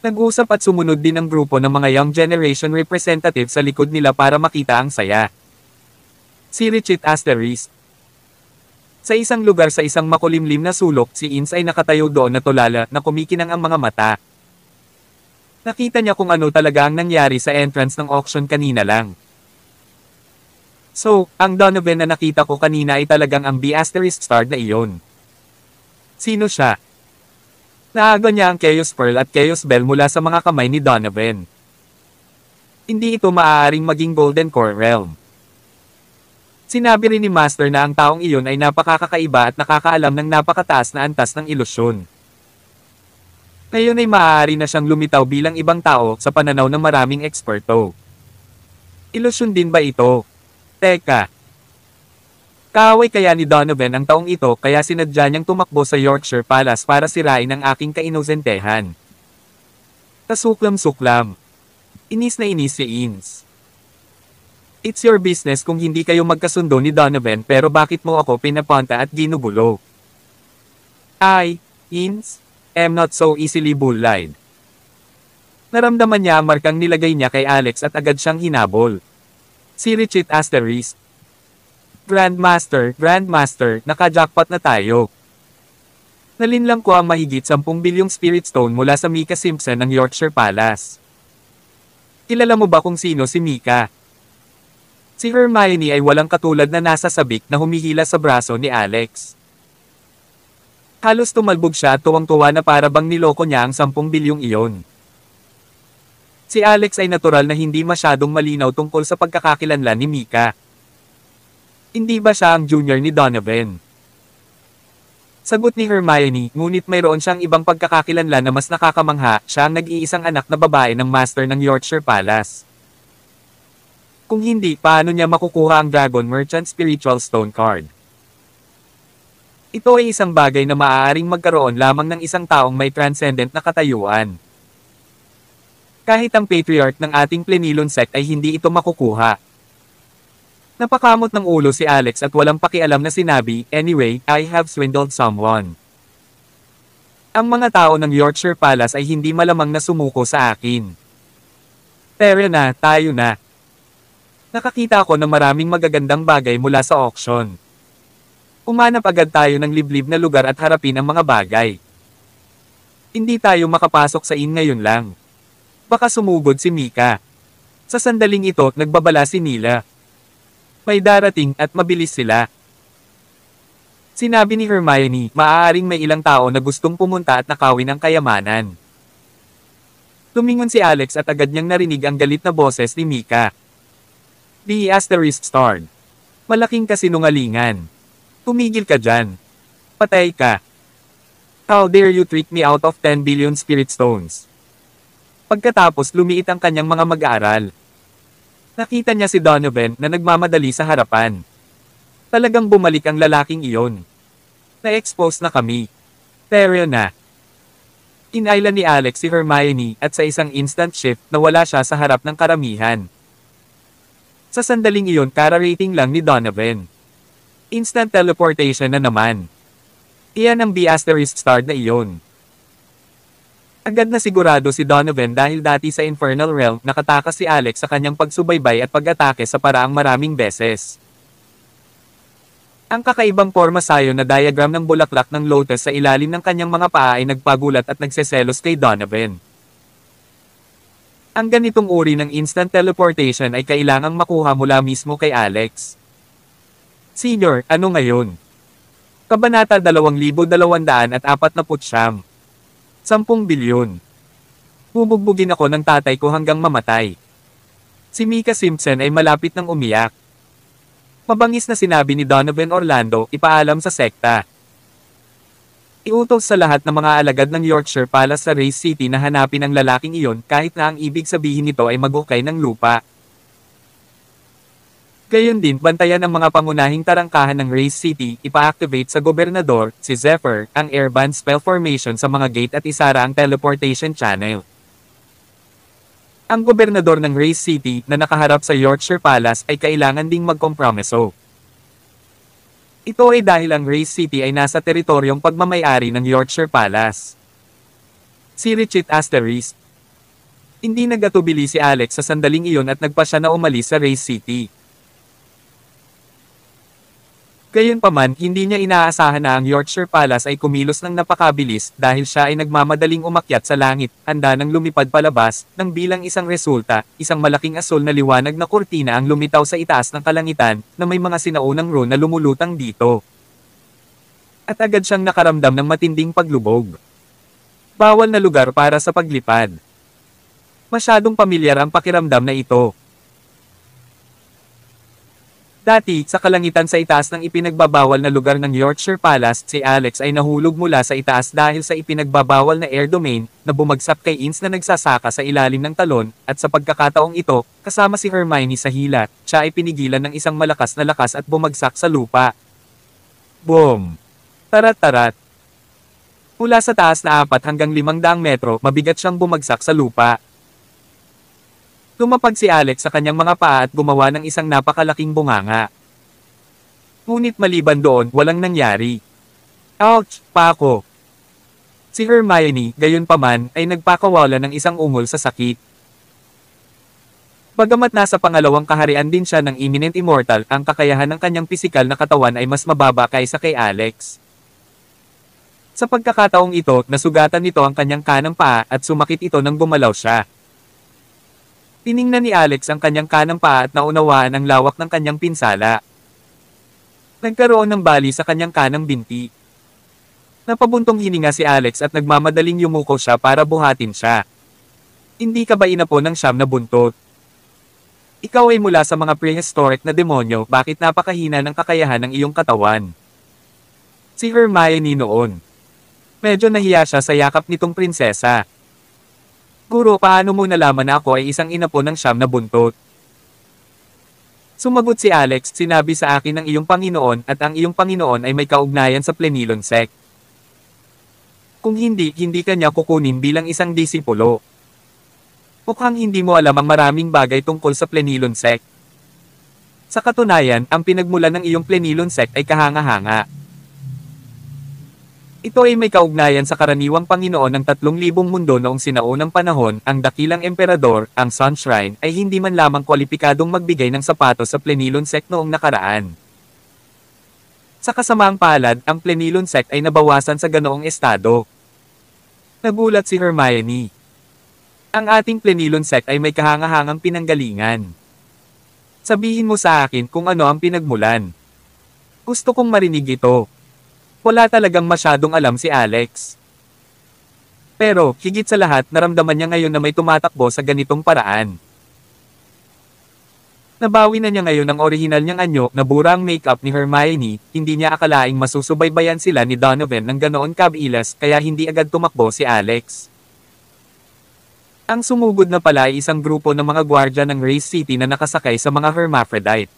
Nag-usap at sumunod din ang grupo ng mga young generation representative sa likod nila para makita ang saya. Si Richie Asterisk. Sa isang lugar sa isang makulimlim na sulok, si Ince ay nakatayo doon na tulala na kumikinang ang mga mata. Nakita niya kung ano talaga ang nangyari sa entrance ng auction kanina lang. So, ang Donovan na nakita ko kanina ay talagang ang B** star na iyon. Sino siya? Naaga niya ang Chaos Pearl at Chaos Bell mula sa mga kamay ni Donovan. Hindi ito maaaring maging Golden Core Realm. Sinabi rin ni Master na ang taong iyon ay napakakaiba at nakakaalam ng napakataas na antas ng ilusyon. Ngayon ay maaari na siyang lumitaw bilang ibang tao sa pananaw ng maraming eksperto. Ilusyon din ba ito? Teka. Kaaway kaya ni Donovan ang taong ito kaya sinadya niyang tumakbo sa Yorkshire Palace para sirain ang aking kainosentehan. Kasuklam-suklam. Inis na inis si Ince. It's your business kung hindi kayo magkasundo ni Donovan pero bakit mo ako pinapunta at ginugulo? Ince, I'm not so easily bullied. Naramdaman niya ang markang nilagay niya kay Alex at agad siyang hinabol. Si Richie Asterisk. Grandmaster, naka-jackpot na tayo. Nalinlang ko ang mahigit 10 bilyong Spirit Stone mula sa Mika Simpson ng Yorkshire Palace. Kilala mo ba kung sino si Mika? Si Hermione ay walang katulad na nasa sabik na humihila sa braso ni Alex. Halos tumalbog siya at tuwang-tuwa na para bang niloko niya ang 10 bilyong iyon. Si Alex ay natural na hindi masyadong malinaw tungkol sa pagkakakilanlan ni Mika. Hindi ba siya ang junior ni Donovan? Sagot ni Hermione, ngunit mayroon siyang ibang pagkakakilanlan na mas nakakamangha, siya ang nag-iisang anak na babae ng Master ng Yorkshire Palace. Kung hindi, paano niya makukuha ang Dragon Merchant Spiritual Stone Card? Ito ay isang bagay na maaaring magkaroon lamang ng isang taong may transcendent na katayuan. Kahit ang patriarch ng ating Plenilon sect ay hindi ito makukuha. Napakamot ng ulo si Alex at walang pakialam na sinabi, anyway, I have swindled someone. Ang mga tao ng Yorkshire Palace ay hindi malamang na sumuko sa akin. Pero na, tayo na. Nakakita ako ng maraming magagandang bagay mula sa auction. Umanap agad tayo ng liblib na lugar at harapin ang mga bagay. Hindi tayo makapasok sa inn ngayon lang. Baka sumugod si Mika. Sa sandaling ito, nagbabala si Nila. May darating at mabilis sila. Sinabi ni Hermione, maaaring may ilang tao na gustong pumunta at nakawin ang kayamanan. Tumingon si Alex at agad niyang narinig ang galit na boses ni Mika. The Asterisk starred. Malaking kasinungalingan. Tumigil ka dyan. Patay ka. How dare you trick me out of 10 billion Spirit Stones? Pagkatapos lumiit ang kanyang mga mag-aaral. Nakita niya si Donovan na nagmamadali sa harapan. Talagang bumalik ang lalaking iyon. Na-expose na kami. Pero na. Inailan ni Alex si Hermione at sa isang instant shift nawala siya sa harap ng karamihan. Sa sandaling iyon kararating lang ni Donovan. Instant teleportation na naman. Iyan ang B** star na iyon. Agad na sigurado si Donovan dahil dati sa Infernal Realm nakatakas si Alex sa kanyang pagsubaybay at pag-atake sa paraang maraming beses. Ang kakaibang forma sayo na diagram ng bulaklak ng lotus sa ilalim ng kanyang mga paa ay nagpagulat at nagseselos kay Donovan. Ang ganitong uri ng instant teleportation ay kailangang makuha mula mismo kay Alex. Senior, ano ngayon? Kabanata 2249 10 bilyon. Bubugbugin ako ng tatay ko hanggang mamatay. Si Mika Simpson ay malapit nang umiyak. Mabangis na sinabi ni Donovan Orlando, ipaalam sa sekta. Iutos sa lahat ng mga alagad ng Yorkshire Palace sa Race City na hanapin ang lalaking iyon kahit na ang ibig sabihin nito ay magukay ng lupa. Gayon din, bantayan ang mga pangunahing tarangkahan ng Race City, ipa-activate sa gobernador, si Zephyr, ang airband spell formation sa mga gate at isara ang teleportation channel. Ang gobernador ng Race City na nakaharap sa Yorkshire Palace ay kailangan ding magkompromiso. Ito ay dahil ang Race City ay nasa teritoryong pagmamayari ng Yorkshire Palace. Si Richard Asterisk. Hindi nagatubili si Alex sa sandaling iyon at nagpa siya na umalis sa Race City. Gayunpaman, hindi niya inaasahan na ang Yorkshire Palace ay kumilos ng napakabilis dahil siya ay nagmamadaling umakyat sa langit, handa nang lumipad palabas, nang bilang isang resulta, isang malaking asul na liwanag na kurtina ang lumitaw sa itaas ng kalangitan, na may mga sinaunang rune na lumulutang dito. At agad siyang nakaramdam ng matinding paglubog. Bawal na lugar para sa paglipad. Masyadong pamilyar ang pakiramdam na ito. Dati, sa kalangitan sa itaas ng ipinagbabawal na lugar ng Yorkshire Palace, si Alex ay nahulog mula sa itaas dahil sa ipinagbabawal na air domain, na bumagsak kay Ince na nagsasaka sa ilalim ng talon, at sa pagkakataong ito, kasama si Hermione sa hila, siya ay pinigilan ng isang malakas na lakas at bumagsak sa lupa. Boom! Tarat-tarat! Mula sa taas na 4 hanggang 500 metro, mabigat siyang bumagsak sa lupa. Lumapag si Alex sa kanyang mga paa at gumawa ng isang napakalaking bunganga. Ngunit maliban doon, walang nangyari. Ouch! Pako! Si Hermione, gayunpaman, ay nagpakawala ng isang ungol sa sakit. Bagamat nasa pangalawang kaharian din siya ng Eminent Immortal, ang kakayahan ng kanyang pisikal na katawan ay mas mababa kaysa kay Alex. Sa pagkakataong ito, nasugatan nito ang kanyang kanang paa at sumakit ito nang gumalaw siya. Tiningnan ni Alex ang kanyang kanang paa at naunawaan ang lawak ng kanyang pinsala. Nagkaroon ng bali sa kanyang kanang binti. Napabuntong hininga si Alex at nagmamadaling yumuko siya para buhatin siya. Hindi ka ba inapo ng 9 na buntot? Ikaw ay mula sa mga prehistoric na demonyo, bakit napakahina ng kakayahan ng iyong katawan? Si Hermione noon. Medyo nahiya siya sa yakap nitong prinsesa. Guro, paano mo nalaman na ako ay isang inapo ng 9 na buntot? Sumagot si Alex, sinabi sa akin ng iyong Panginoon at ang iyong Panginoon ay may kaugnayan sa Plenilon Sect. Kung hindi, hindi ka niya kukunin bilang isang disipulo. Mukhang hindi mo alam ang maraming bagay tungkol sa Plenilon Sect. Sa katunayan, ang pinagmulan ng iyong Plenilon Sect ay kahanga-hanga. Ito ay may kaugnayan sa karaniwang Panginoon ng 3,000 mundo noong sinaunang panahon, ang dakilang emperador, ang Sunshrine, ay hindi man lamang kwalipikadong magbigay ng sapatos sa Plenilon Sect noong nakaraan. Sa kasamaang palad, ang Plenilon Sect ay nabawasan sa ganoong estado. Nagulat si Hermione. Ang ating Plenilon Sect ay may kahangahangang pinanggalingan. Sabihin mo sa akin kung ano ang pinagmulan. Gusto kong marinig ito. Wala talagang masyadong alam si Alex. Pero, higit sa lahat, naramdaman niya ngayon na may tumatakbo sa ganitong paraan. Nabawi na niya ngayon ang orihinal niyang anyo na burang makeup ni Hermione, hindi niya akalaing masusubaybayan sila ni Donovan ng ganoon kabilas kaya hindi agad tumakbo si Alex. Ang sumugod na pala ay isang grupo ng mga gwardya ng Race City na nakasakay sa mga hermaphrodite.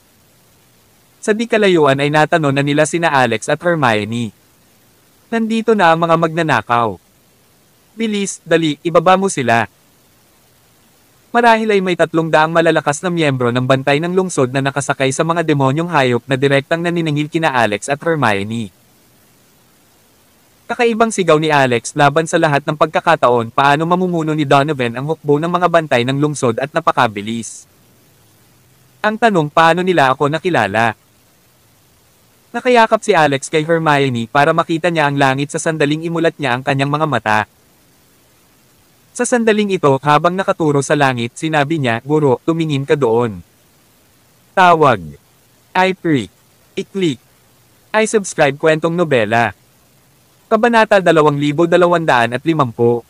Sa di kalayuan ay natanong na nila sina Alex at Hermione. Nandito na ang mga magnanakaw. Bilis, dali, ibaba mo sila. Marahil ay may 300 malalakas na miyembro ng bantay ng lungsod na nakasakay sa mga demonyong hayop na direktang naniningil kina Alex at Hermione. Kakaibang sigaw ni Alex laban sa lahat ng pagkakataon paano mamumuno ni Donovan ang hukbo ng mga bantay ng lungsod at napakabilis. Ang tanong paano nila ako nakilala? Nakayakap si Alex kay Hermione para makita niya ang langit sa sandaling imulat niya ang kanyang mga mata. Sa sandaling ito habang nakaturo sa langit sinabi niya, "Guro, tumingin ka doon." Tawag. I-click. I-click. I-subscribe kwentong nobela. Kabanata 2250.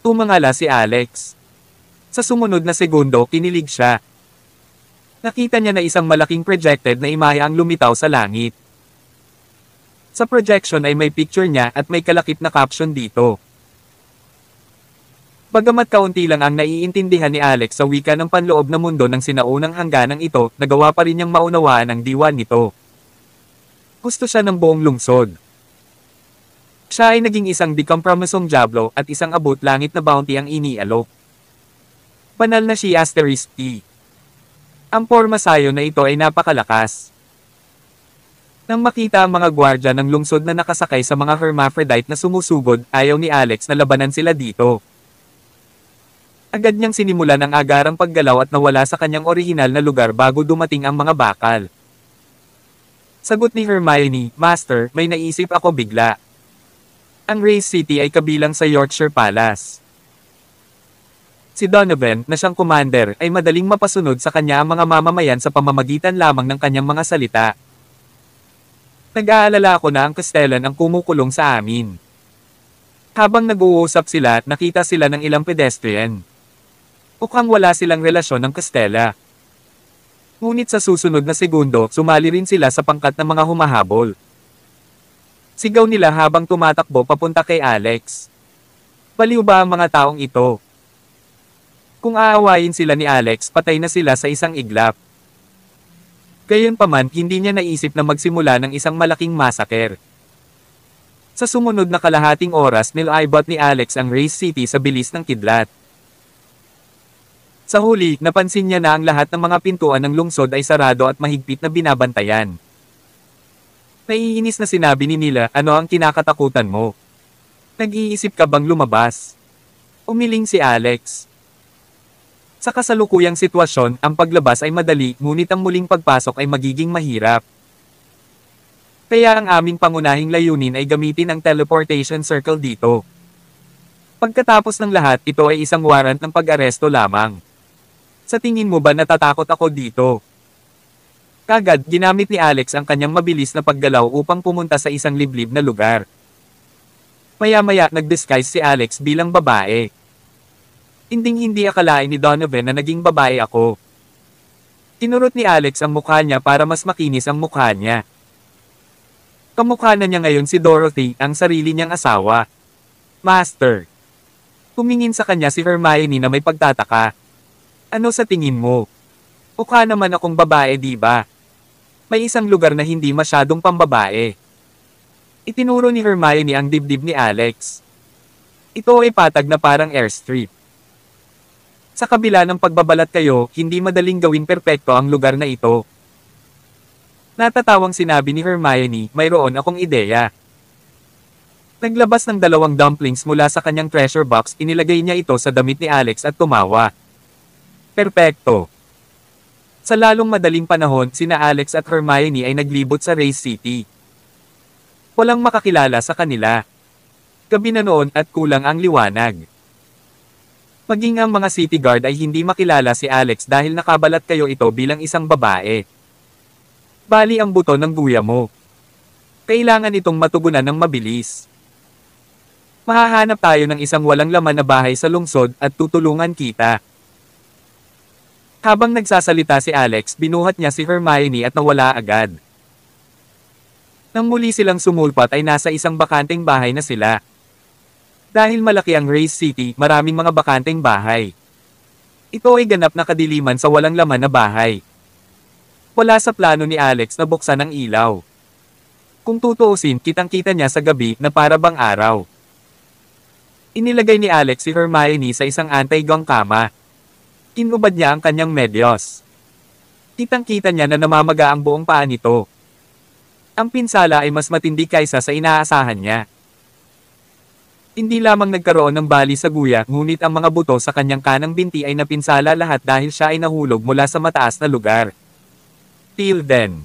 Tumangala si Alex. Sa sumunod na segundo kinilig siya. Nakita niya na isang malaking projected na imahe ang lumitaw sa langit. Sa projection ay may picture niya at may kalakip na caption dito. Bagamat kaunti lang ang naiintindihan ni Alex sa wika ng panloob na mundo ng sinaunang hangganang ito, nagawa pa rin niyang maunawaan ang diwa nito. Gusto siya ng buong lungsod. Siya ay naging isang decompromisong Diablo at isang abot langit na bounty ang inialok. Banal na si Asterisk T. Ang forma sayo na ito ay napakalakas. Nang makita ang mga gwardya ng lungsod na nakasakay sa mga hermaphrodite na sumusugod, ayaw ni Alex na labanan sila dito. Agad niyang sinimulan ang agarang paggalaw at nawala sa kanyang orihinal na lugar bago dumating ang mga bakal. Sagot ni Hermione, "Master, may naisip ako bigla. Ang Race City ay kabilang sa Yorkshire Palace. Si Donovan, na siyang commander, ay madaling mapasunod sa kanya ang mga mamamayan sa pamamagitan lamang ng kanyang mga salita. Nag-aalala ako na ang Castellan ang kumukulong sa amin." Habang nag-uusap sila, nakita sila ng ilang pedestrian. Mukhang wala silang relasyon ng Castella. Ngunit sa susunod na segundo, sumali rin sila sa pangkat ng mga humahabol. Sigaw nila habang tumatakbo papunta kay Alex. Baliw ba ang mga taong ito? Kung aawayin sila ni Alex, patay na sila sa isang iglap. Gayunpaman, hindi niya naisip na magsimula ng isang malaking massacre. Sa sumunod na kalahating oras, nilaibot ni Alex ang Race City sa bilis ng kidlat. Sa huli, napansin niya na ang lahat ng mga pintuan ng lungsod ay sarado at mahigpit na binabantayan. Naiinis na sinabi ni Nila, "Ano ang kinakatakutan mo? Nag-iisip ka bang lumabas?" Umiling si Alex. Sa kasalukuyang sitwasyon, ang paglabas ay madali, ngunit ang muling pagpasok ay magiging mahirap. Kaya ang aming pangunahing layunin ay gamitin ang teleportation circle dito. Pagkatapos ng lahat, ito ay isang warrant ng pag-aresto lamang. Sa tingin mo ba natatakot ako dito? Kagad, ginamit ni Alex ang kanyang mabilis na paggalaw upang pumunta sa isang liblib na lugar. Maya-maya, nag-disguise si Alex bilang babae. Hinding-hindi akalain ni Donovan na naging babae ako. Tinurot ni Alex ang mukha niya para mas makinis ang mukha niya. Kamukha na niya ngayon si Dorothy, ang sarili niyang asawa. "Master." Tumingin sa kanya si Hermione na may pagtataka. "Ano sa tingin mo? Mukha naman akong babae, di ba? May isang lugar na hindi masyadong pambabae." Itinuro ni Hermione ang dibdib ni Alex. Ito ay patag na parang airstrip. Sa kabila ng pagbabalat kayo, hindi madaling gawing perpekto ang lugar na ito. Natatawang sinabi ni Hermione, "Mayroon akong ideya." Naglabas ng 2 dumplings mula sa kanyang treasure box, inilagay niya ito sa damit ni Alex at tumawa. Perpekto. Sa lalong madaling panahon, sina Alex at Hermione ay naglibot sa Race City. Walang makakilala sa kanila. Gabi na noon at kulang ang liwanag. Maging ang mga city guard ay hindi makilala si Alex dahil nakabalat kayo ito bilang isang babae. Bali ang buto ng guya mo. Kailangan itong matugunan ng mabilis. Mahahanap tayo ng isang walang laman na bahay sa lungsod at tutulungan kita. Habang nagsasalita si Alex, binuhat niya si Hermione at nawala agad. Nang muli silang sumulpat ay nasa isang bakanteng bahay na sila. Dahil malaki ang Race City, maraming mga bakanteng bahay. Ito ay ganap na kadiliman sa walang laman na bahay. Wala sa plano ni Alex na buksan ang ilaw. Kung tutuusin, kitang-kita niya sa gabi na para bang araw. Inilagay ni Alex si Hermione sa isang anti-gong kama. Inubad niya ang kanyang medyos. Kitang-kita niya na namamaga ang buong paa nito. Ang pinsala ay mas matindi kaysa sa inaasahan niya. Hindi lamang nagkaroon ng bali sa guya, ngunit ang mga buto sa kanyang kanang binti ay napinsala lahat dahil siya ay nahulog mula sa mataas na lugar. Till then.